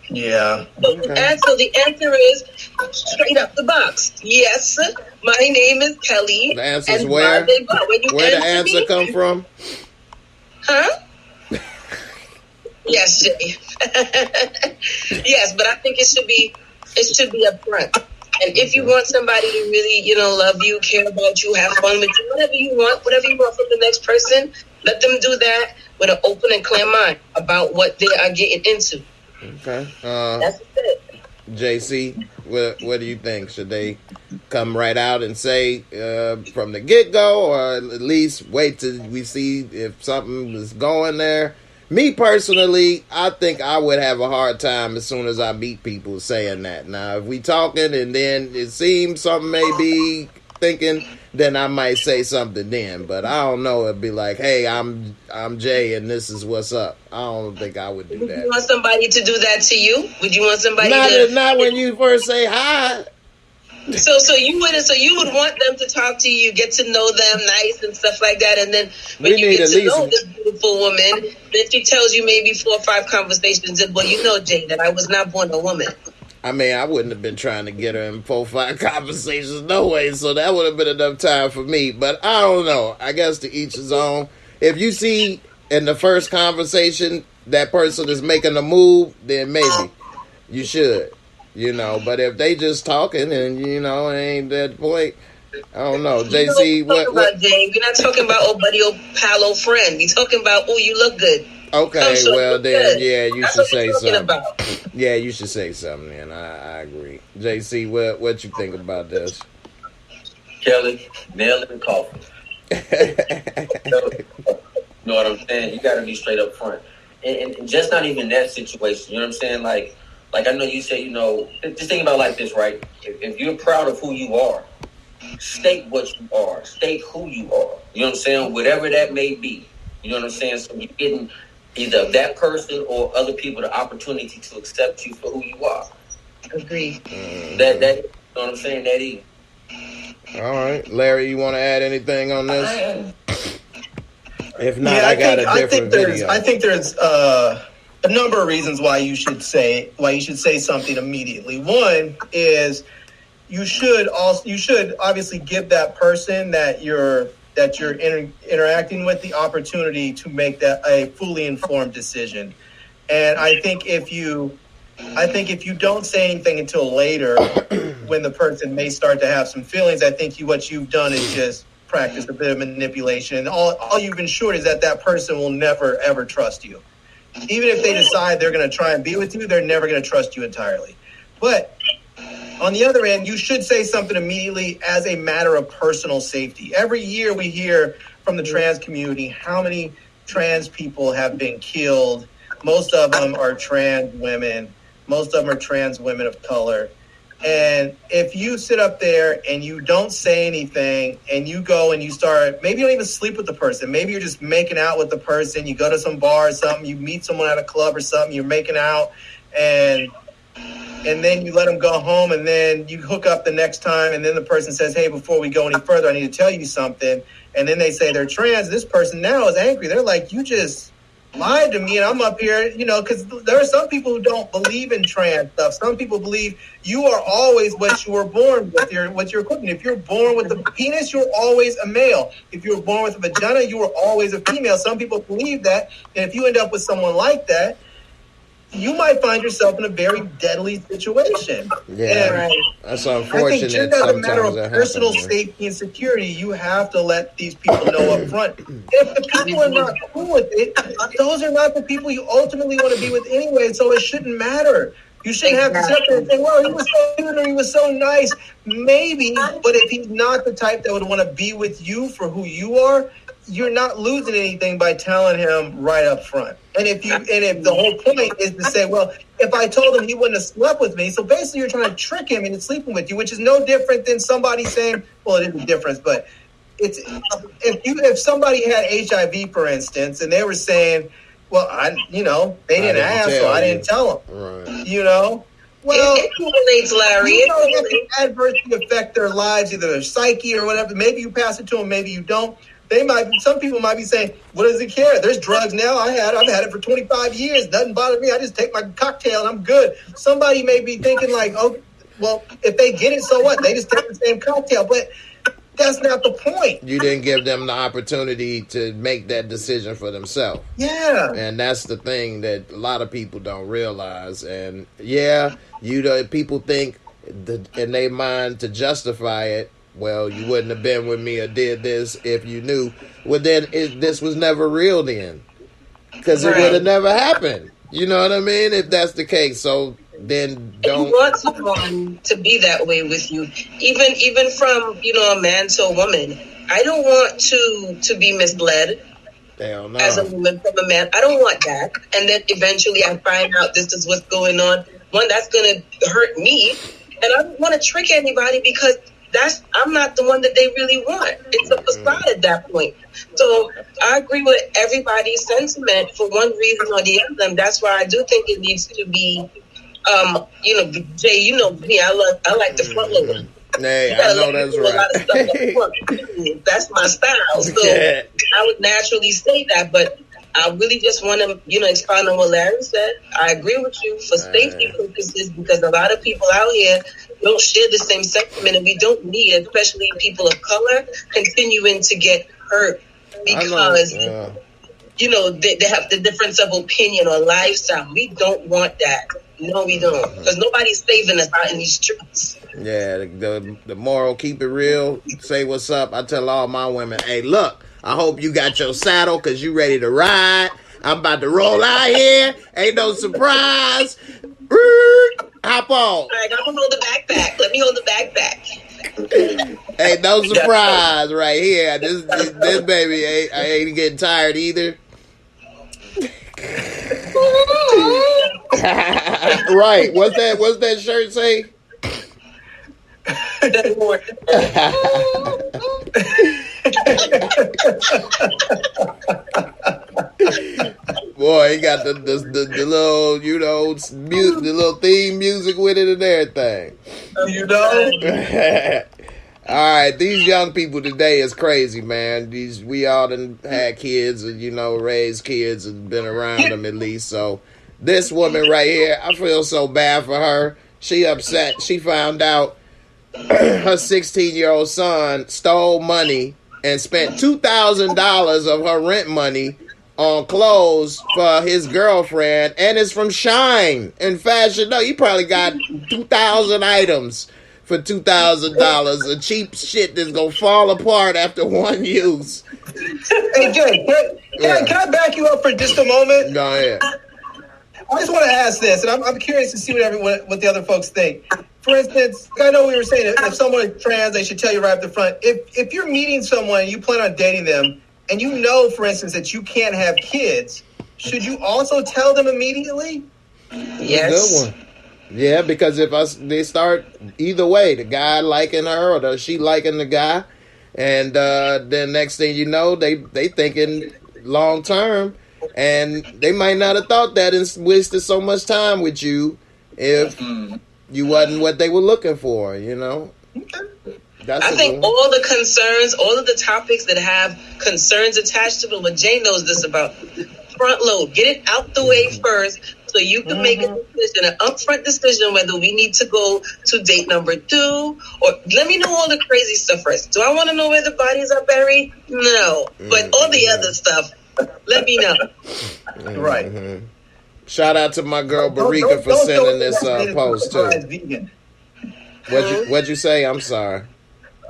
Yeah. So the answer is straight up the box. Yes, my name is Kelly. The answer is where? Where the answer come from? Huh? Yes, Jay. Yes, but I think it should be upfront. And if you want somebody to really, love you, care about you, have fun with you, whatever you want from the next person, let them do that with an open and clear mind about what they are getting into. Okay. That's it. JC, what do you think? Should they come right out and say from the get-go, or at least wait till we see if something is going there? Me personally, I think I would have a hard time as soon as I meet people saying that. Now, if we talking and then it seems something may be thinking, then I might say something then. But I don't know. It'd be like, hey, I'm Jay and this is what's up. I don't think I would do that. Would you want somebody to do that to you? Would you want somebody not when you first say hi. So you would want them to talk to you, get to know them nice and stuff like that, and then when you get to know this beautiful woman, then she tells you maybe 4 or 5 conversations in, well, you know, Jay, that I was not born a woman. I mean, I wouldn't have been trying to get her in 4 or 5 conversations, no way, so that would have been enough time for me, but I don't know. I guess to each his own. If you see in the first conversation that person is making a move, then maybe you should. You know, but if they just talking and, you know, it ain't that point, I don't know. JC, what? Jay, we're not talking about old buddy, old pal, old friend. We're talking about, oh, you look good. Okay, well then, good. Yeah, you That's should say something. About. Yeah, you should say something then. I agree. JC, what you think about this? Kelly, nail it in coffin. You know what I'm saying? You got to be straight up front. And just not even that situation. You know what I'm saying? Like I know you say, you know, just think about it like this, right? If you're proud of who you are, state what you are. State who you are. You know what I'm saying? Whatever that may be. You know what I'm saying? So you're getting either that person or other people the opportunity to accept you for who you are. Agreed. That you know what I'm saying? That easy. All right. Larry, you want to add anything on this? If not, I got a different video. I think there's a number of reasons why you should say something immediately. One is you should obviously give that person that you're interacting with the opportunity to make that a fully informed decision. And I think if you don't say anything until later, when the person may start to have some feelings, I think what you've done is just practice a bit of manipulation. And all you've ensured is that person will never, ever trust you. Even if they decide they're going to try and be with you, they're never going to trust you entirely. But on the other end, you should say something immediately as a matter of personal safety. Every year we hear from the trans community how many trans people have been killed. Most of them are trans women. Most of them are trans women of color. And if you sit up there and you don't say anything and you go and you start, maybe you don't even sleep with the person. Maybe you're just making out with the person. You go to some bar or something. You meet someone at a club or something. You're making out and then you let them go home and then you hook up the next time. And then the person says, hey, before we go any further, I need to tell you something. And then they say they're trans. This person now is angry. They're like, you just lied to me and I'm up here, you know, because there are some people who don't believe in trans stuff. Some people believe you are always what you were born with, your equipment. If you're born with a penis, you're always a male. If you were born with a vagina, you were always a female. Some people believe that. And if you end up with someone like that, you might find yourself in a very deadly situation. Yeah, that's unfortunate. I think just as a matter of personal safety and security, you have to let these people know up front. If the people are not cool with it, those are not the people you ultimately want to be with anyway, so it shouldn't matter. You shouldn't have to sit there and say, well, he was so good or he was so nice. Maybe, but if he's not the type that would want to be with you for who you are, you're not losing anything by telling him right up front. And if the whole point is to say, well, if I told him he wouldn't have slept with me, so basically you're trying to trick him into sleeping with you, which is no different than somebody saying, well, it is a difference, but it's if somebody had HIV, for instance, and they were saying, well, they didn't ask, so I didn't tell them. Right. You know? Well, it relates, Larry. You know, it can adversely affect their lives, either their psyche or whatever. Maybe you pass it to them, maybe you don't. Some people might be saying, what does it care? There's drugs now. I've had it for 25 years. Doesn't bother me. I just take my cocktail and I'm good. Somebody may be thinking like, oh, well, if they get it, so what? They just take the same cocktail. But that's not the point. You didn't give them the opportunity to make that decision for themselves. Yeah. And that's the thing that a lot of people don't realize. And people think in their mind to justify it, well, you wouldn't have been with me or did this if you knew. Well, then this was never real then. Because it would have never happened. You know what I mean? If that's the case. So then don't... You want someone to be that way with you. Even from, a man to a woman. I don't want to be misled. Hell no. as a woman from a man. I don't want that. And then eventually I find out this is what's going on. One, that's going to hurt me. And I don't want to trick anybody because I'm not the one that they really want. It's a facade at that point. So I agree with everybody's sentiment for one reason or the other. And that's why I do think it needs to be, Jay, you know me, I like the front loader. Hey, I know that's right. That's my style. So I would naturally say that, but I really just want to, expound on what Larry said. I agree with you for safety purposes because a lot of people out here don't share the same sentiment, and we don't need, especially people of color, continuing to get hurt because, they have the difference of opinion or lifestyle. We don't want that. No, we don't. Because nobody's saving us out in these streets. Yeah, the moral, keep it real, say what's up. I tell all my women, hey, look, I hope you got your saddle because you ready to ride. I'm about to roll out here. Ain't no surprise. Hop on. All right, I'm going to hold the backpack. Let me hold the backpack. Ain't no surprise right here. This baby ain't getting tired either. Right. What's that shirt say? Boy, he got the little, the little theme music with it and everything. All right, these young people today is crazy, man. We all done had kids and, raised kids and been around them at least. So this woman right here, I feel so bad for her. She upset. She found out her 16-year-old son stole money and spent $2,000 of her rent money on clothes for his girlfriend, and it's from Shine and Fashion. No, you probably got 2,000 items for $2,000 of cheap shit that's gonna fall apart after one use. Hey, Jay, can I back you up for just a moment? Go ahead. I just want to ask this, and I'm curious to see what the other folks think. For instance, I know we were saying if someone is trans, they should tell you right up the front. If you're meeting someone and you plan on dating them, and you know, for instance, that you can't have kids, should you also tell them immediately? Yes. Good one. Yeah, because if they start either way, the guy liking her or she liking the guy, and then next thing you know, they thinking long term, and they might not have thought that and wasted so much time with you if you wasn't what they were looking for, I think all the concerns, all of the topics that have concerns attached to them, what Jay knows this about, front load, get it out the way first so you can make a decision, an upfront decision whether we need to go to date number 2 or let me know all the crazy stuff first. Do I want to know where the bodies are buried? No. But all the other stuff, let me know. Right. Shout out to my girl Barika for sending this post too. What'd you say? I'm sorry.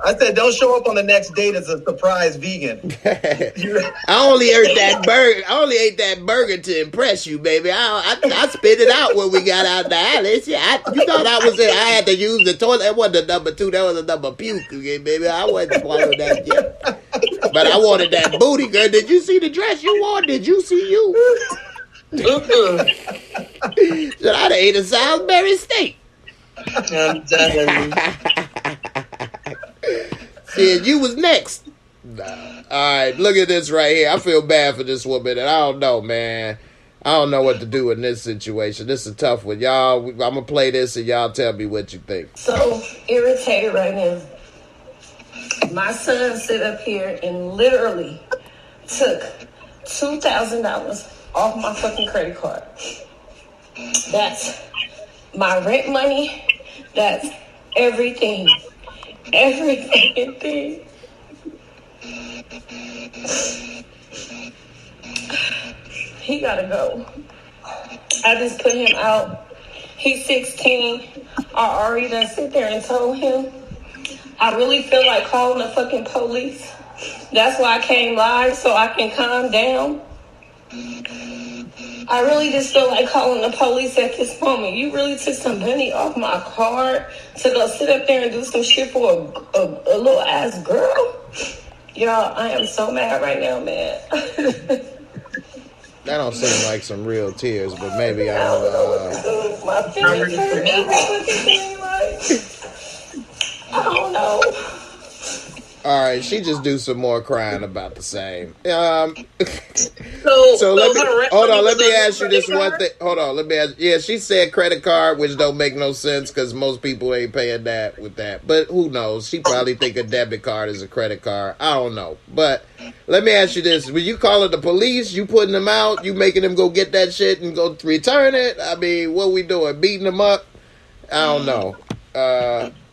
I said, don't show up on the next date as a surprise vegan. I only ate that burger to impress you, baby. I spit it out when we got out the alley. You thought I was there. I had to use the toilet. That wasn't the number 2. That was the number puke, okay, baby. I wasn't following that yet. But I wanted that booty, girl. Did you see the dress you wore? Did you see you? Should I have ate a Salisbury steak? I'm done. Said you was next. All right, look at this right here. I feel bad for this woman, and I don't know, man. I don't know what to do in this situation. This is a tough one. Y'all, I'm going to play this, and y'all tell me what you think. So irritated right now. My son sit up here and literally took $2,000 off my fucking credit card. That's my rent money. That's everything. Every fucking thing. He gotta go. I just put him out. He's 16. I already done sit there and told him. I really feel like calling the fucking police. That's why I came live, so I can calm down. I really just feel like calling the police at this moment. You really took some money off my card to go sit up there and do some shit for a little ass girl? Y'all, I am so mad right now, man. That don't seem like some real tears, but maybe I don't know what to do. My feelings hurt every fucking thing. Like, I don't know. All right, she just do some more crying about the same. So let me hold on. Let me ask you this one thing. Hold on. Let me ask. Yeah, she said credit card, which don't make no sense because most people ain't paying that with that. But who knows? She probably think a debit card is a credit card. I don't know. But let me ask you this: when you calling the police, you putting them out, you making them go get that shit and go return it? I mean, what we doing? Beating them up? I don't know.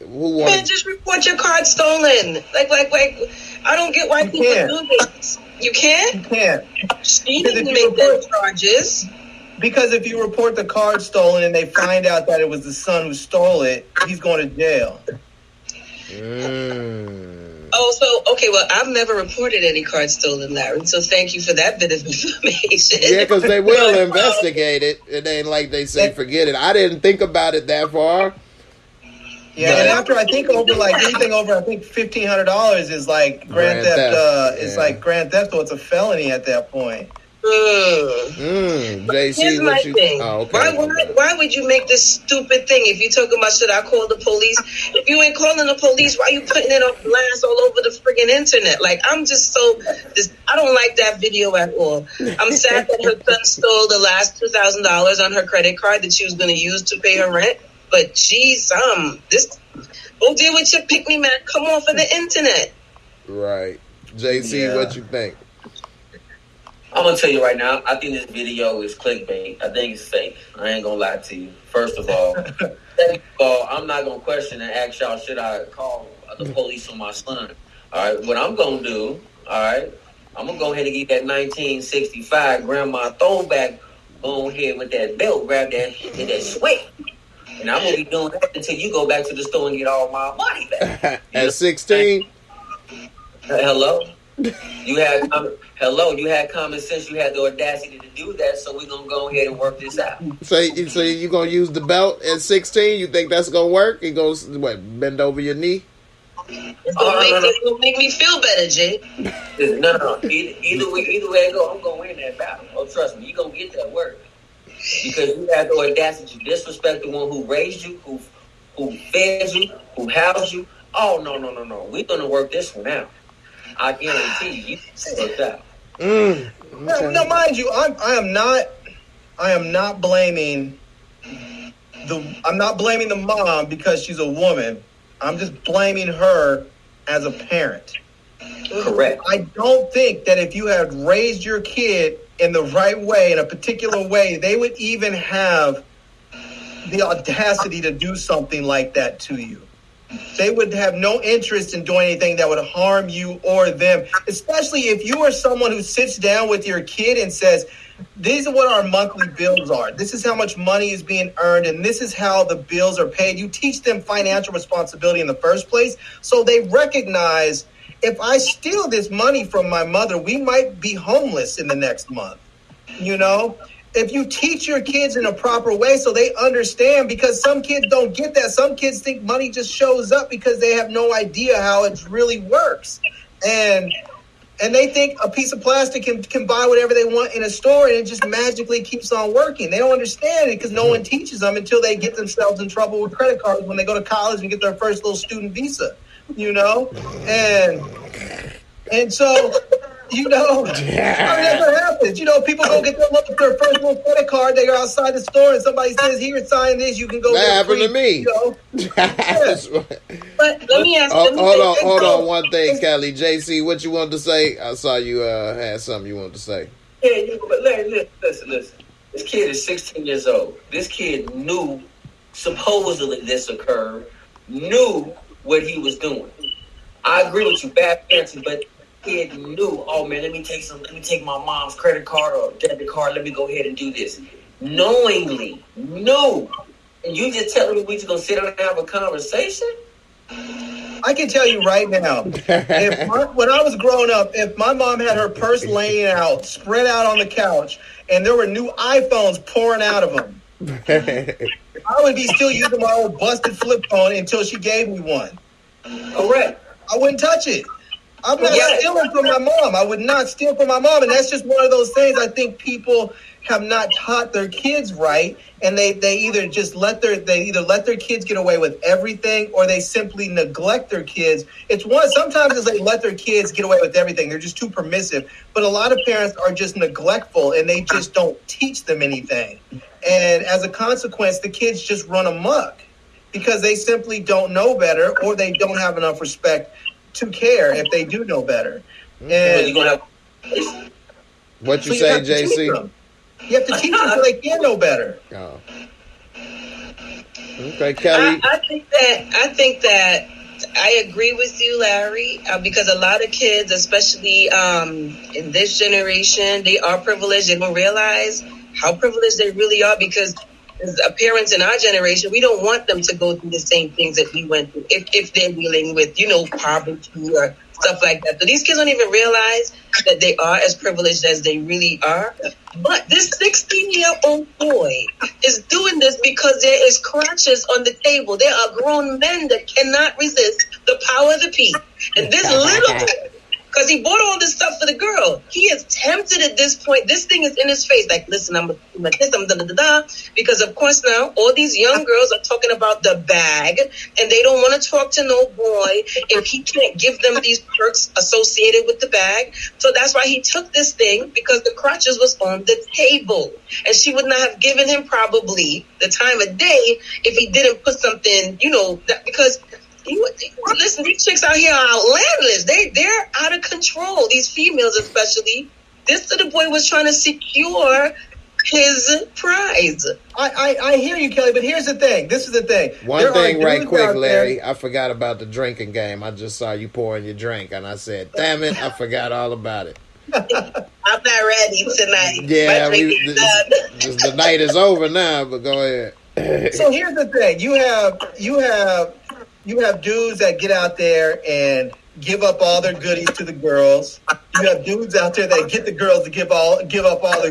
Man, just report your card stolen. Like, I don't get why people do this. You can't? You can't. She didn't make those charges. Because if you report the card stolen and they find out that it was the son who stole it, he's going to jail. Oh, so, okay, well, I've never reported any card stolen, Larry, so thank you for that bit of information. Yeah, because they will investigate it. It ain't like they say forget it. I didn't think about it that far. Yeah, and after I think over like anything over I think $1,500 is like grand theft. It's like grand theft, so it's a felony at that point. JC, here's my thing. Oh, okay. Why would you make this stupid thing if you're talking about should I call the police? If you ain't calling the police, why you putting it on blast all over the friggin' internet? Like, I'm just so I don't like that video at all. I'm sad that her son stole the last $2,000 on her credit card that she was going to use to pay her rent. But geez, go deal with your pick-me man. Come off of the internet. Right. JC, what you think? I'm going to tell you right now, I think this video is clickbait. I think it's fake. I ain't going to lie to you. First of all. Second of all, I'm not going to question and ask y'all, should I call the police on my son? All right. What I'm going to do, all right, I'm going to go ahead and get that 1965 grandma throwback on here with that belt, grab that sweat. And I'm going to be doing that until you go back to the store and get all my money back. At 16? Hello? You had common sense. You had the audacity to do that, so we're going to go ahead and work this out. So you going to use the belt at 16? You think that's going to work? You going to, bend over your knee? It's going to make me feel better, Jay. No. Either way it go, I'm going to win that battle. Oh, trust me, you're going to get that work. Because you have the audacity to disrespect the one who raised you, who fed you, who housed you. Oh, no. We're going to work this one out. I guarantee you worked out. Okay. Now, mind you, I am not blaming the mom because she's a woman. I'm just blaming her as a parent. Correct. I don't think that if you had raised your kid in the right way, in a particular way, they would even have the audacity to do something like that to you. They would have no interest in doing anything that would harm you or them, especially if you are someone who sits down with your kid and says, these are what our monthly bills are. This is how much money is being earned, and this is how the bills are paid. You teach them financial responsibility in the first place, so they recognize if I steal this money from my mother, we might be homeless in the next month. You know, if you teach your kids in a proper way so they understand, because some kids don't get that. Some kids think money just shows up because they have no idea how it really works. And they think a piece of plastic can buy whatever they want in a store and it just magically keeps on working. They don't understand it because no one teaches them until they get themselves in trouble with credit cards when they go to college and get their first little student visa. You know, and so, you know, I mean, that's what happens. You know, people go get their first little credit card. They are outside the store, and somebody says, "Here, sign this. You can go." That happened to me. You know? But let me ask. Hold on. One thing, Kelly. JC, what you wanted to say? I saw you had something you wanted to say. Yeah, but listen. This kid is 16 years old. This kid knew supposedly this occurred. Knew what he was doing. I agree with you, bad parenting, but the kid knew, oh man, let me take my mom's credit card or debit card, let me go ahead and do this. Knowingly, knew. And you just telling me we just gonna sit down and have a conversation? I can tell you right now, when I was growing up, if my mom had her purse laying out, spread out on the couch, and there were new iPhones pouring out of them, I would be still using my old busted flip phone until she gave me one. Correct. I wouldn't touch it. I'm not stealing from my mom. I would not steal from my mom. And that's just one of those things I think people have not taught their kids right. And they either let their kids get away with everything, or they simply neglect their kids. Sometimes it's they let their kids get away with everything. They're just too permissive. But a lot of parents are just neglectful, and they just don't teach them anything. And as a consequence, the kids just run amok because they simply don't know better, or they don't have enough respect to care if they do know better. And what you say, JC? You have to teach them so they can know better. Oh. Okay, Kelly. I think that I agree with you, Larry, because a lot of kids, especially in this generation, they are privileged. They don't realize how privileged they really are, because as parents in our generation, we don't want them to go through the same things that we went through if they're dealing with, poverty or stuff like that. So these kids don't even realize that they are as privileged as they really are. But this 16-year-old boy is doing this because there is crutches on the table. There are grown men that cannot resist the power of the P. And this little boy, because he bought all this stuff for the girl, he is tempted at this point. This thing is in his face. Like, listen, I'm this, I'm da-da-da-da. Because, of course, now all these young girls are talking about the bag, and they don't want to talk to no boy if he can't give them these perks associated with the bag. So that's why he took this thing, because the crutches was on the table. And she would not have given him probably the time of day if he didn't put something, because... Listen, these chicks out here are outlandish. They're out of control. These females, especially. This little boy was trying to secure his prize. I hear you, Kelly, but here's the thing. This is the thing. One thing right quick, Larry. I forgot about the drinking game. I just saw you pouring your drink, and I said, damn it, I forgot all about it. I'm not ready tonight. Yeah, the night is over now, but go ahead. So here's the thing. You have dudes that get out there and give up all their goodies to the girls. You have dudes out there that get the girls to give up all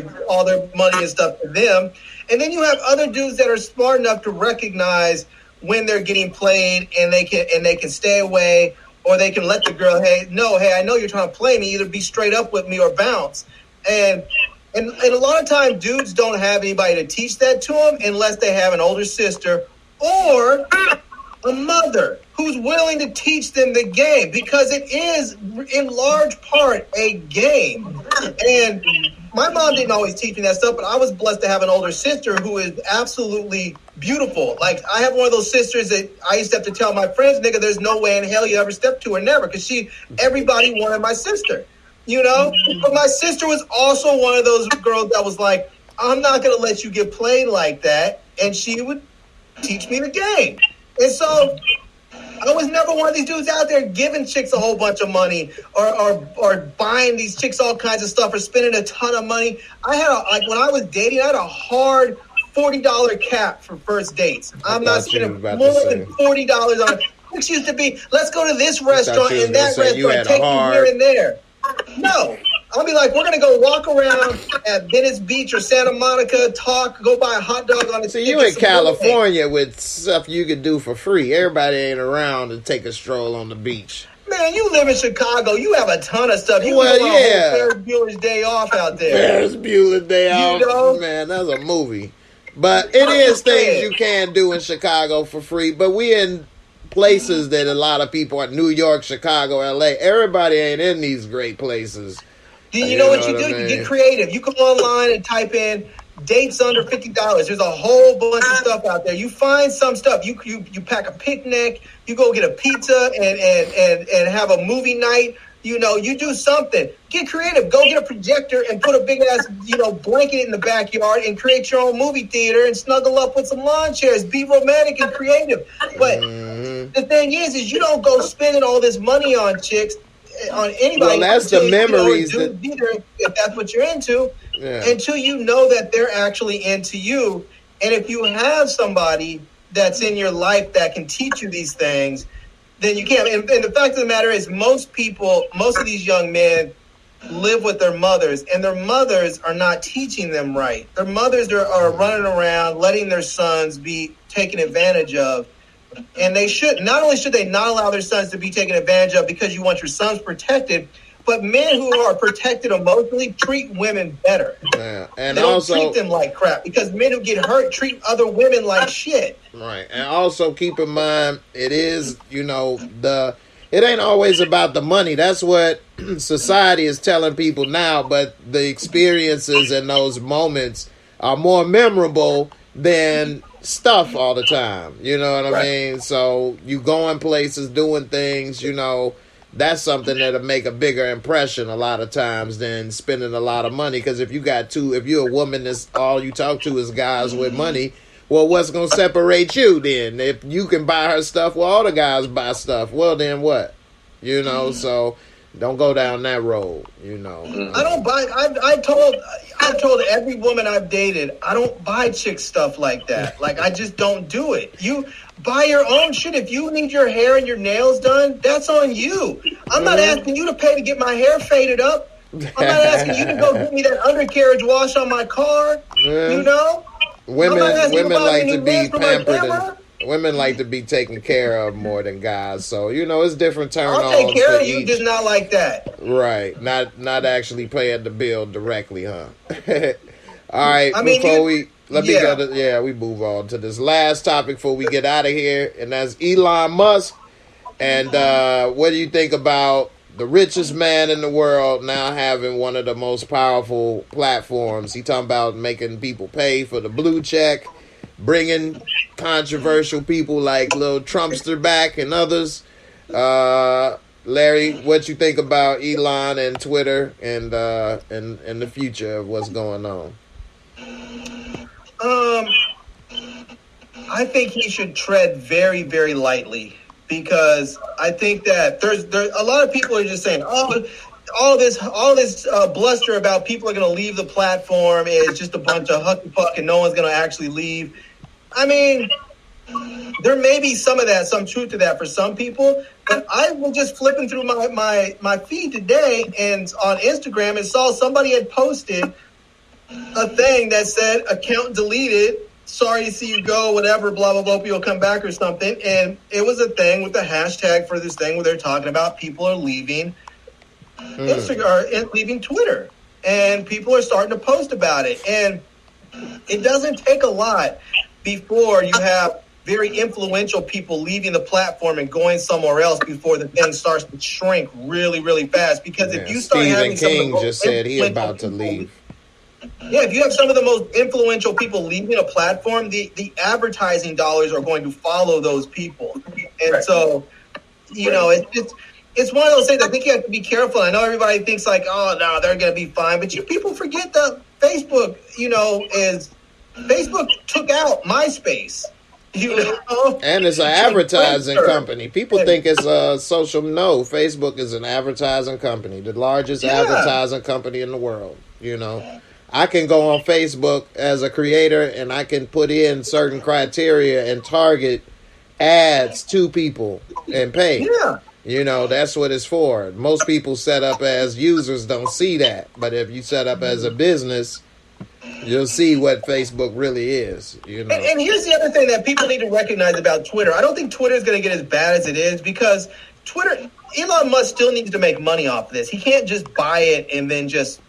their money and stuff to them. And then you have other dudes that are smart enough to recognize when they're getting played, and they can stay away, or they can let the girl, hey, I know you're trying to play me. Either be straight up with me or bounce. And a lot of times dudes don't have anybody to teach that to them unless they have an older sister or a mother who's willing to teach them the game, because it is in large part a game. And my mom didn't always teach me that stuff, but I was blessed to have an older sister who is absolutely beautiful. Like, I have one of those sisters that I used to have to tell my friends, nigga, there's no way in hell you ever step to her, never, because everybody wanted my sister, But my sister was also one of those girls that was like, I'm not going to let you get played like that, and she would teach me the game. And so I was never one of these dudes out there giving chicks a whole bunch of money or buying these chicks all kinds of stuff or spending a ton of money. I had when I was dating, I had a hard $40 cap for first dates. I'm not spending more than $40 on it. Which used to be, let's go to this restaurant and that restaurant, take you here and there. No. I'll be like, we're going to go walk around at Venice Beach or Santa Monica, go buy a hot dog on the street. So you in California with stuff you could do for free. Everybody ain't around to take a stroll on the beach. Man, you live in Chicago. You have a ton of stuff. You Ferris Bueller's Day Off out there. Ferris Bueller's Day Off. Man, that's a movie. But it is things you can do in Chicago for free. But we in places that a lot of people are, New York, Chicago, LA. Everybody ain't in these great places. You know what you do? You get creative. You go online and type in dates under $50. There's a whole bunch of stuff out there. You find some stuff. You pack a picnic. You go get a pizza and have a movie night. You do something. Get creative. Go get a projector and put a big ass blanket in the backyard and create your own movie theater and snuggle up with some lawn chairs. Be romantic and creative. But the thing is you don't go spending all this money on chicks. On anybody, well, that's the memories if that's what you're into, until you know that they're actually into you. And if you have somebody that's in your life that can teach you these things, then you can. And the fact of the matter is, most of these young men live with their mothers, and their mothers are not teaching them right. Their mothers are running around letting their sons be taken advantage of And they should, not only should they not allow their sons to be taken advantage of because you want your sons protected, but men who are protected emotionally treat women better. Yeah. And they don't also treat them like crap, because men who get hurt treat other women like shit. Right. And also keep in mind, it is, it ain't always about the money. That's what society is telling people now, but the experiences and those moments are more memorable than stuff all the time. You know what I mean? So you going places, doing things, that's something that'll make a bigger impression a lot of times than spending a lot of money. Because if you're a woman that's all you talk to is guys with money, well, what's going to separate you then? If you can buy her stuff, well, all the guys buy stuff. Well, then what? So don't go down that road, I don't buy, I've told every woman I've dated, I don't buy chick stuff like that. Like, I just don't do it. You buy your own shit. If you need your hair and your nails done, that's on you. I'm not asking you to pay to get my hair faded up. I'm not asking you to go get me that undercarriage wash on my car, Women like to be pampered and women like to be taken care of more than guys. So, it's different turn-ons. I'll take care of you, just not like that. Right. Not actually paying the bill directly, huh? All right. we move on to this last topic before we get out of here. And that's Elon Musk. And what do you think about the richest man in the world now having one of the most powerful platforms? He talking about making people pay for the blue check, bringing controversial people like Lil Trumpster back and others. Larry, what you think about Elon and Twitter and the future of what's going on? I think he should tread very, very lightly, because I think that there's a lot of people are just saying, all this bluster about people are going to leave the platform is just a bunch of huck and no one's going to actually leave. I mean, there may be some truth to that for some people, but I was just flipping through my feed today and on Instagram and saw somebody had posted a thing that said account deleted, sorry to see you go, whatever, blah, blah, blah, you'll come back or something. And it was a thing with the hashtag for this thing where they're talking about people are leaving Instagram and leaving Twitter. And people are starting to post about it. And it doesn't take a lot before you have very influential people leaving the platform and going somewhere else before the thing starts to shrink really, really fast. Because if you start having Stephen King just said he about to leave. Yeah, if you have some of the most influential people leaving a platform, the advertising dollars are going to follow those people. And so, it's one of those things I think you have to be careful. I know everybody thinks like, oh, no, they're going to be fine. But people forget that Facebook, Facebook took out MySpace. And it's an advertising company. People think it's a social. No, Facebook is an advertising company, the largest advertising company in the world. I can go on Facebook as a creator and I can put in certain criteria and target ads to people and pay. Yeah. That's what it's for. Most people set up as users don't see that. But if you set up as a business, you'll see what Facebook really is. And here's the other thing that people need to recognize about Twitter. I don't think Twitter is going to get as bad as it is, because Elon Musk still needs to make money off of this. He can't just buy it and then just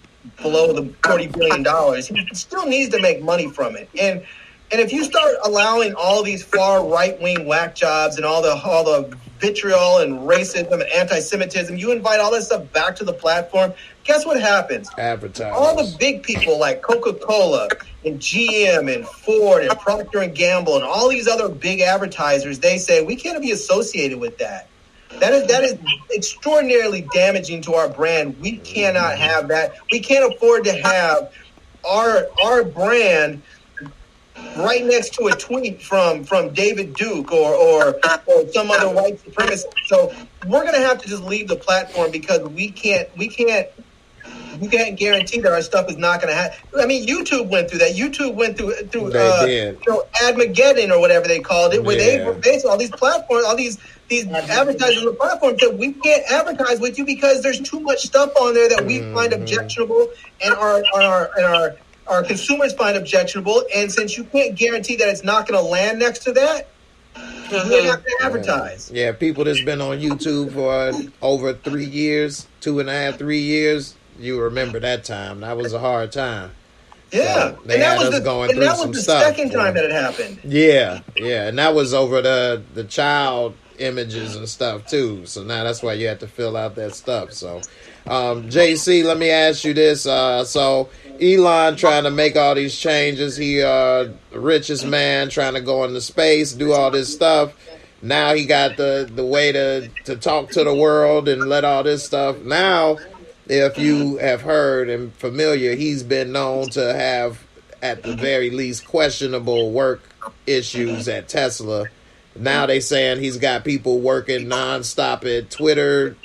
below the $40 billion. He still needs to make money from it. And if you start allowing all these far right-wing whack jobs and all the vitriol and racism and anti-Semitism, you invite all that stuff back to the platform, guess what happens? Advertisers. All the big people like Coca-Cola and GM and Ford and Procter & Gamble and all these other big advertisers, they say, we can't be associated with that. That is extraordinarily damaging to our brand. We cannot have that. We can't afford to have our brand right next to a tweet from David Duke or some other white supremacist. So we're going to have to just leave the platform, because we can't guarantee that our stuff is not going to happen. I mean, YouTube went through that. YouTube went through Admageddon or whatever they called it, where they were based on all these platforms, all these advertisers on the platform said, we can't advertise with you because there's too much stuff on there that we find objectionable and our consumers find objectionable. And since you can't guarantee that it's not going to land next to that, We're not going to advertise. Yeah, people that's been on YouTube for over 3 years, 2.5, 3 years, you remember that time. That was a hard time. Yeah, so and that was the second time that it happened. Yeah, and that was over the child images and stuff too. So now that's why you have to fill out that stuff. So, JC, let me ask you this. So Elon trying to make all these changes. He the richest man trying to go into space, do all this stuff. Now he got the way to talk to the world and let all this stuff. Now, if you have heard and familiar, he's been known to have, at the very least, questionable work issues at Tesla. Now they saying he's got people working nonstop at Twitter,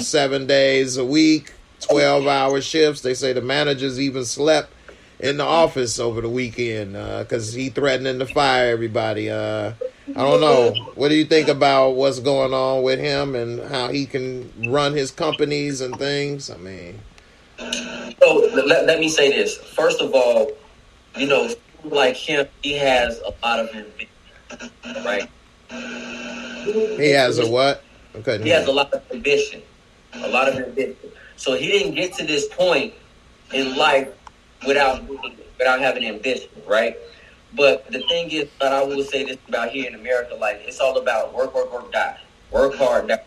7 days a week, 12-hour shifts. They say the managers even slept in the office over the weekend because he threatening to fire everybody. I don't know. What do you think about what's going on with him and how he can run his companies and things? I mean, so let me say this. First of all, like him, he has a lot of ambition, right? He has a what? He has a lot of ambition. So he didn't get to this point in life without having ambition, right? But the thing is, I will say this about here in America, like, it's all about work, die. Work hard, die,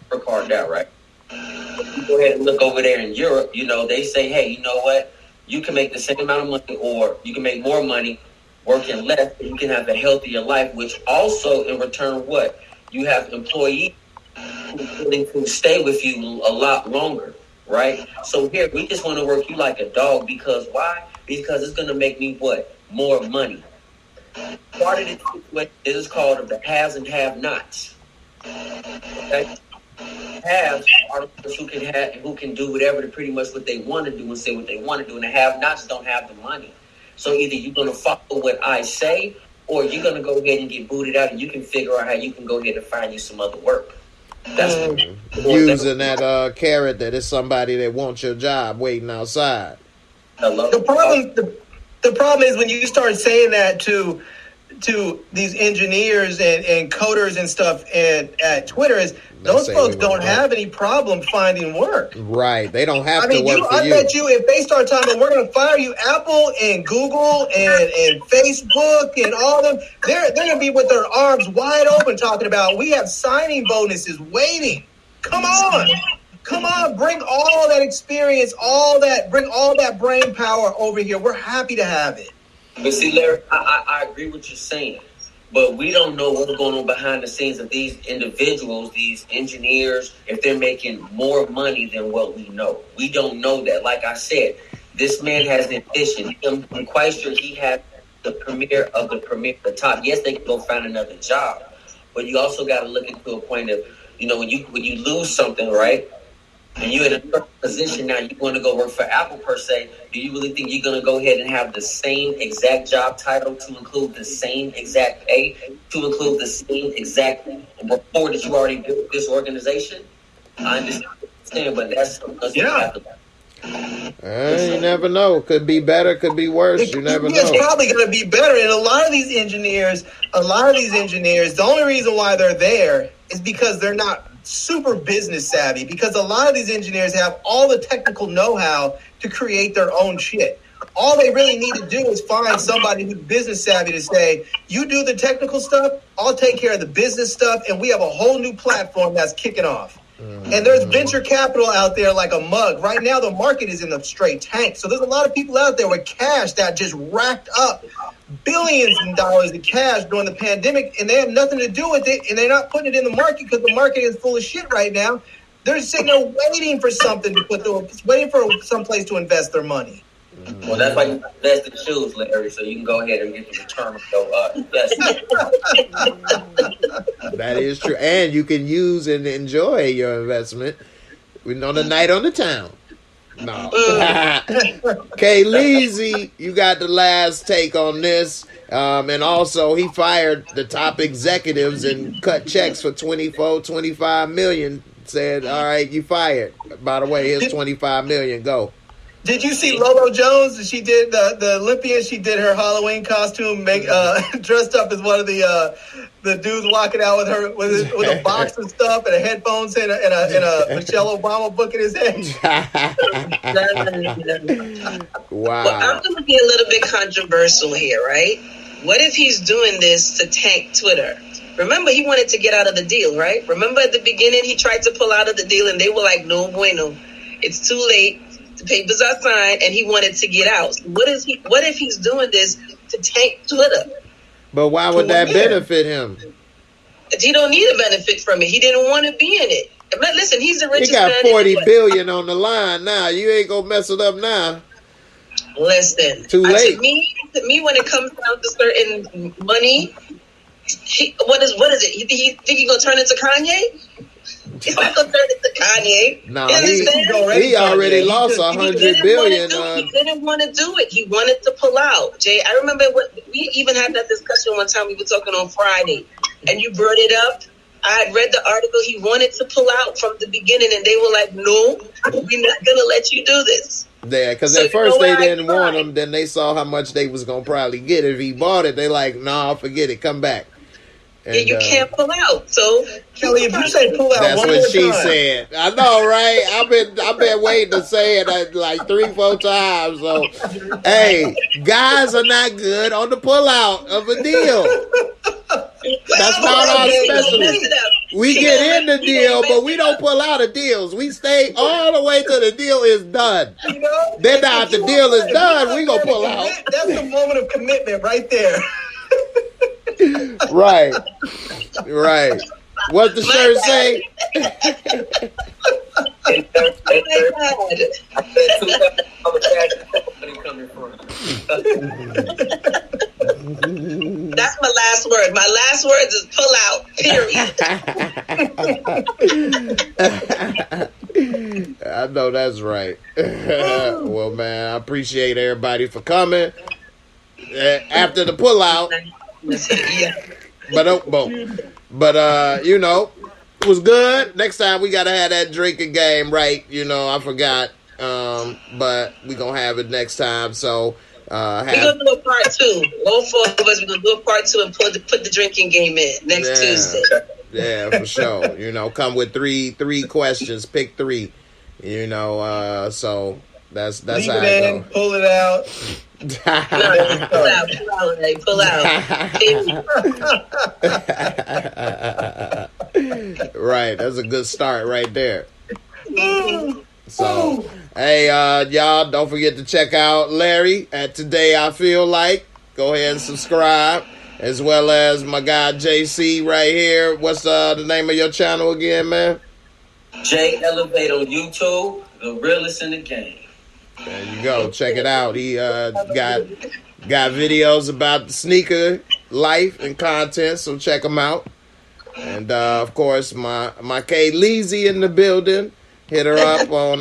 right? You go ahead and look over there in Europe, they say, hey, you know what? You can make the same amount of money or you can make more money working less, and you can have a healthier life, which also, in return, what? You have employees who are willing to stay with you a lot longer, right? So here, we just want to work you like a dog because why? Because it's going to make me what? More money. Part of this is called the haves and have-nots. Okay? Haves are the ones who can do whatever to pretty much what they want to do and say what they want to do, and the have-nots don't have the money. So either you're going to follow what I say, or you're going to go ahead and get booted out, and you can figure out how you can go ahead and find you some other work. That's using that carrot that is somebody that wants your job waiting outside. The problem is when you start saying that to these engineers and coders and stuff at Twitter is those folks don't have any problem finding work. Right. They don't have to work for I bet you if they start talking, we're going to fire you, Apple and Google and Facebook and all of them, they're going to be with their arms wide open talking about we have signing bonuses waiting. Come on, bring all that experience, bring all that brain power over here. We're happy to have it. But see, Larry, I agree with what you're saying, but we don't know what's going on behind the scenes of these individuals, these engineers, if they're making more money than what we know. We don't know that. Like I said, this man has an ambition. I'm quite sure he has the premier of the top. Yes, they can go find another job, but you also got to look into a point of, when you lose something, right? And you're in a certain position now, you want to go work for Apple per se. Do you really think you're going to go ahead and have the same exact job title to include the same exact pay, to include the same exact rapport that you already built with this organization? I understand, but that's you never know. Could be better, could be worse. You never know. It's probably going to be better. And a lot of these engineers, the only reason why they're there is because they're not super business savvy, because a lot of these engineers have all the technical know-how to create their own shit. All they really need to do is find somebody who's business savvy to say, you do the technical stuff, I'll take care of the business stuff, and we have a whole new platform that's kicking off. And there's venture capital out there like a mug. Right now, the market is in the straight tank. So there's a lot of people out there with cash that just racked up billions of dollars in cash during the pandemic, and they have nothing to do with it, and they're not putting it in the market because the market is full of shit right now. They're sitting there waiting for something waiting for some place to invest their money. Well, that's why you invest in shoes, Larry, so you can go ahead and get the return of your investment. That is true. And you can use and enjoy your investment on the night on the town. No. K. Leezy, you got the last take on this. And also, he fired the top executives and cut checks for $25 million. Said, all right, you fired. By the way, here's $25 million. Go. Did you see Lolo Jones? She did the Olympian. She did her Halloween costume, dressed up as one of the dudes walking out with her with a box of stuff and a headphones and a Michelle Obama book in his hand. Wow. Well, I'm going to be a little bit controversial here, right? What if he's doing this to tank Twitter? Remember, he wanted to get out of the deal, right? Remember at the beginning, he tried to pull out of the deal, and they were like, no bueno. It's too late. The papers are signed, and he wanted to get out. So what if he's doing this to tank Twitter? But why would that benefit him? He don't need a benefit from it. He didn't want to be in it. But listen, he's the richest man. He got 40 billion on the line now. You ain't gonna mess it up now. Listen, too late. To me, when it comes down to certain money, what is it? You think he gonna turn into Kanye? He's not gonna turn into Kanye. No, he already lost 100 billion. He didn't want to do it. He wanted to pull out. Jay, I remember we even had that discussion one time. We were talking on Friday, and you brought it up. I had read the article. He wanted to pull out from the beginning, and they were like, "No, we're not gonna let you do this." Yeah, because at first they didn't want him. Then they saw how much they was gonna probably get if he bought it. They like, "Nah, forget it. Come back." And, you can't pull out. So Kelly, if you say pull out, that's one what more she time. said. I know, right? I've been waiting to say it like 3-4 times. So, hey, guys are not good on the pull out of a deal. That's not our specialty. We get in the deal, but we don't pull out of deals. We stay all the way till the deal is done. Then now if the deal is done, we gonna pull out. That's the moment of commitment right there. Right. What the shirt say? That's my last word. My last words is pull out, period. I know that's right. Well, man, I appreciate everybody for coming. After the pullout, but you know, it was good. Next time we gotta have that drinking game, right? You know, I forgot, but we gonna have it next time. So we're gonna do a part 2. All 4 of us, we're gonna do a part 2 and put the drinking game in next Tuesday. Yeah, for sure. You know, come with three questions, pick 3. You know, so that's Leave how it I in, go. pull it out. Pull out. Right, that's a good start right there. So, hey, y'all, don't forget to check out Larry at Today I Feel Like. Go ahead and subscribe, as well as my guy JC right here. What's the name of your channel again, man? J Elevate on YouTube, the realest in the game. There you go. Check it out. He got videos about the sneaker life and content, so check them out. And of course, my Kay Leezy in the building. Hit her up on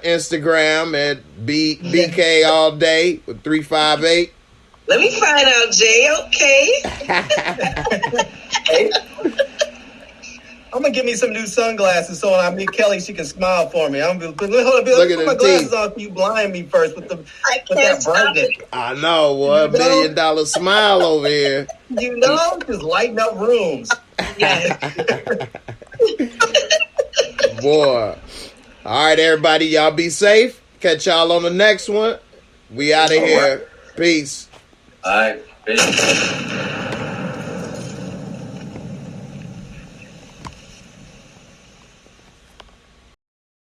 Instagram at BK all day with 358. Let me find out, Jay. Okay. I'm gonna get me some new sunglasses so when I meet Kelly, she can smile for me. I'm gonna put my glasses on. You blind me first with that brightness. I know, boy, $1 million smile over here. You know, just lighting up rooms. Yes. Boy. All right, everybody, y'all be safe. Catch y'all on the next one. We out of here. Peace. All right.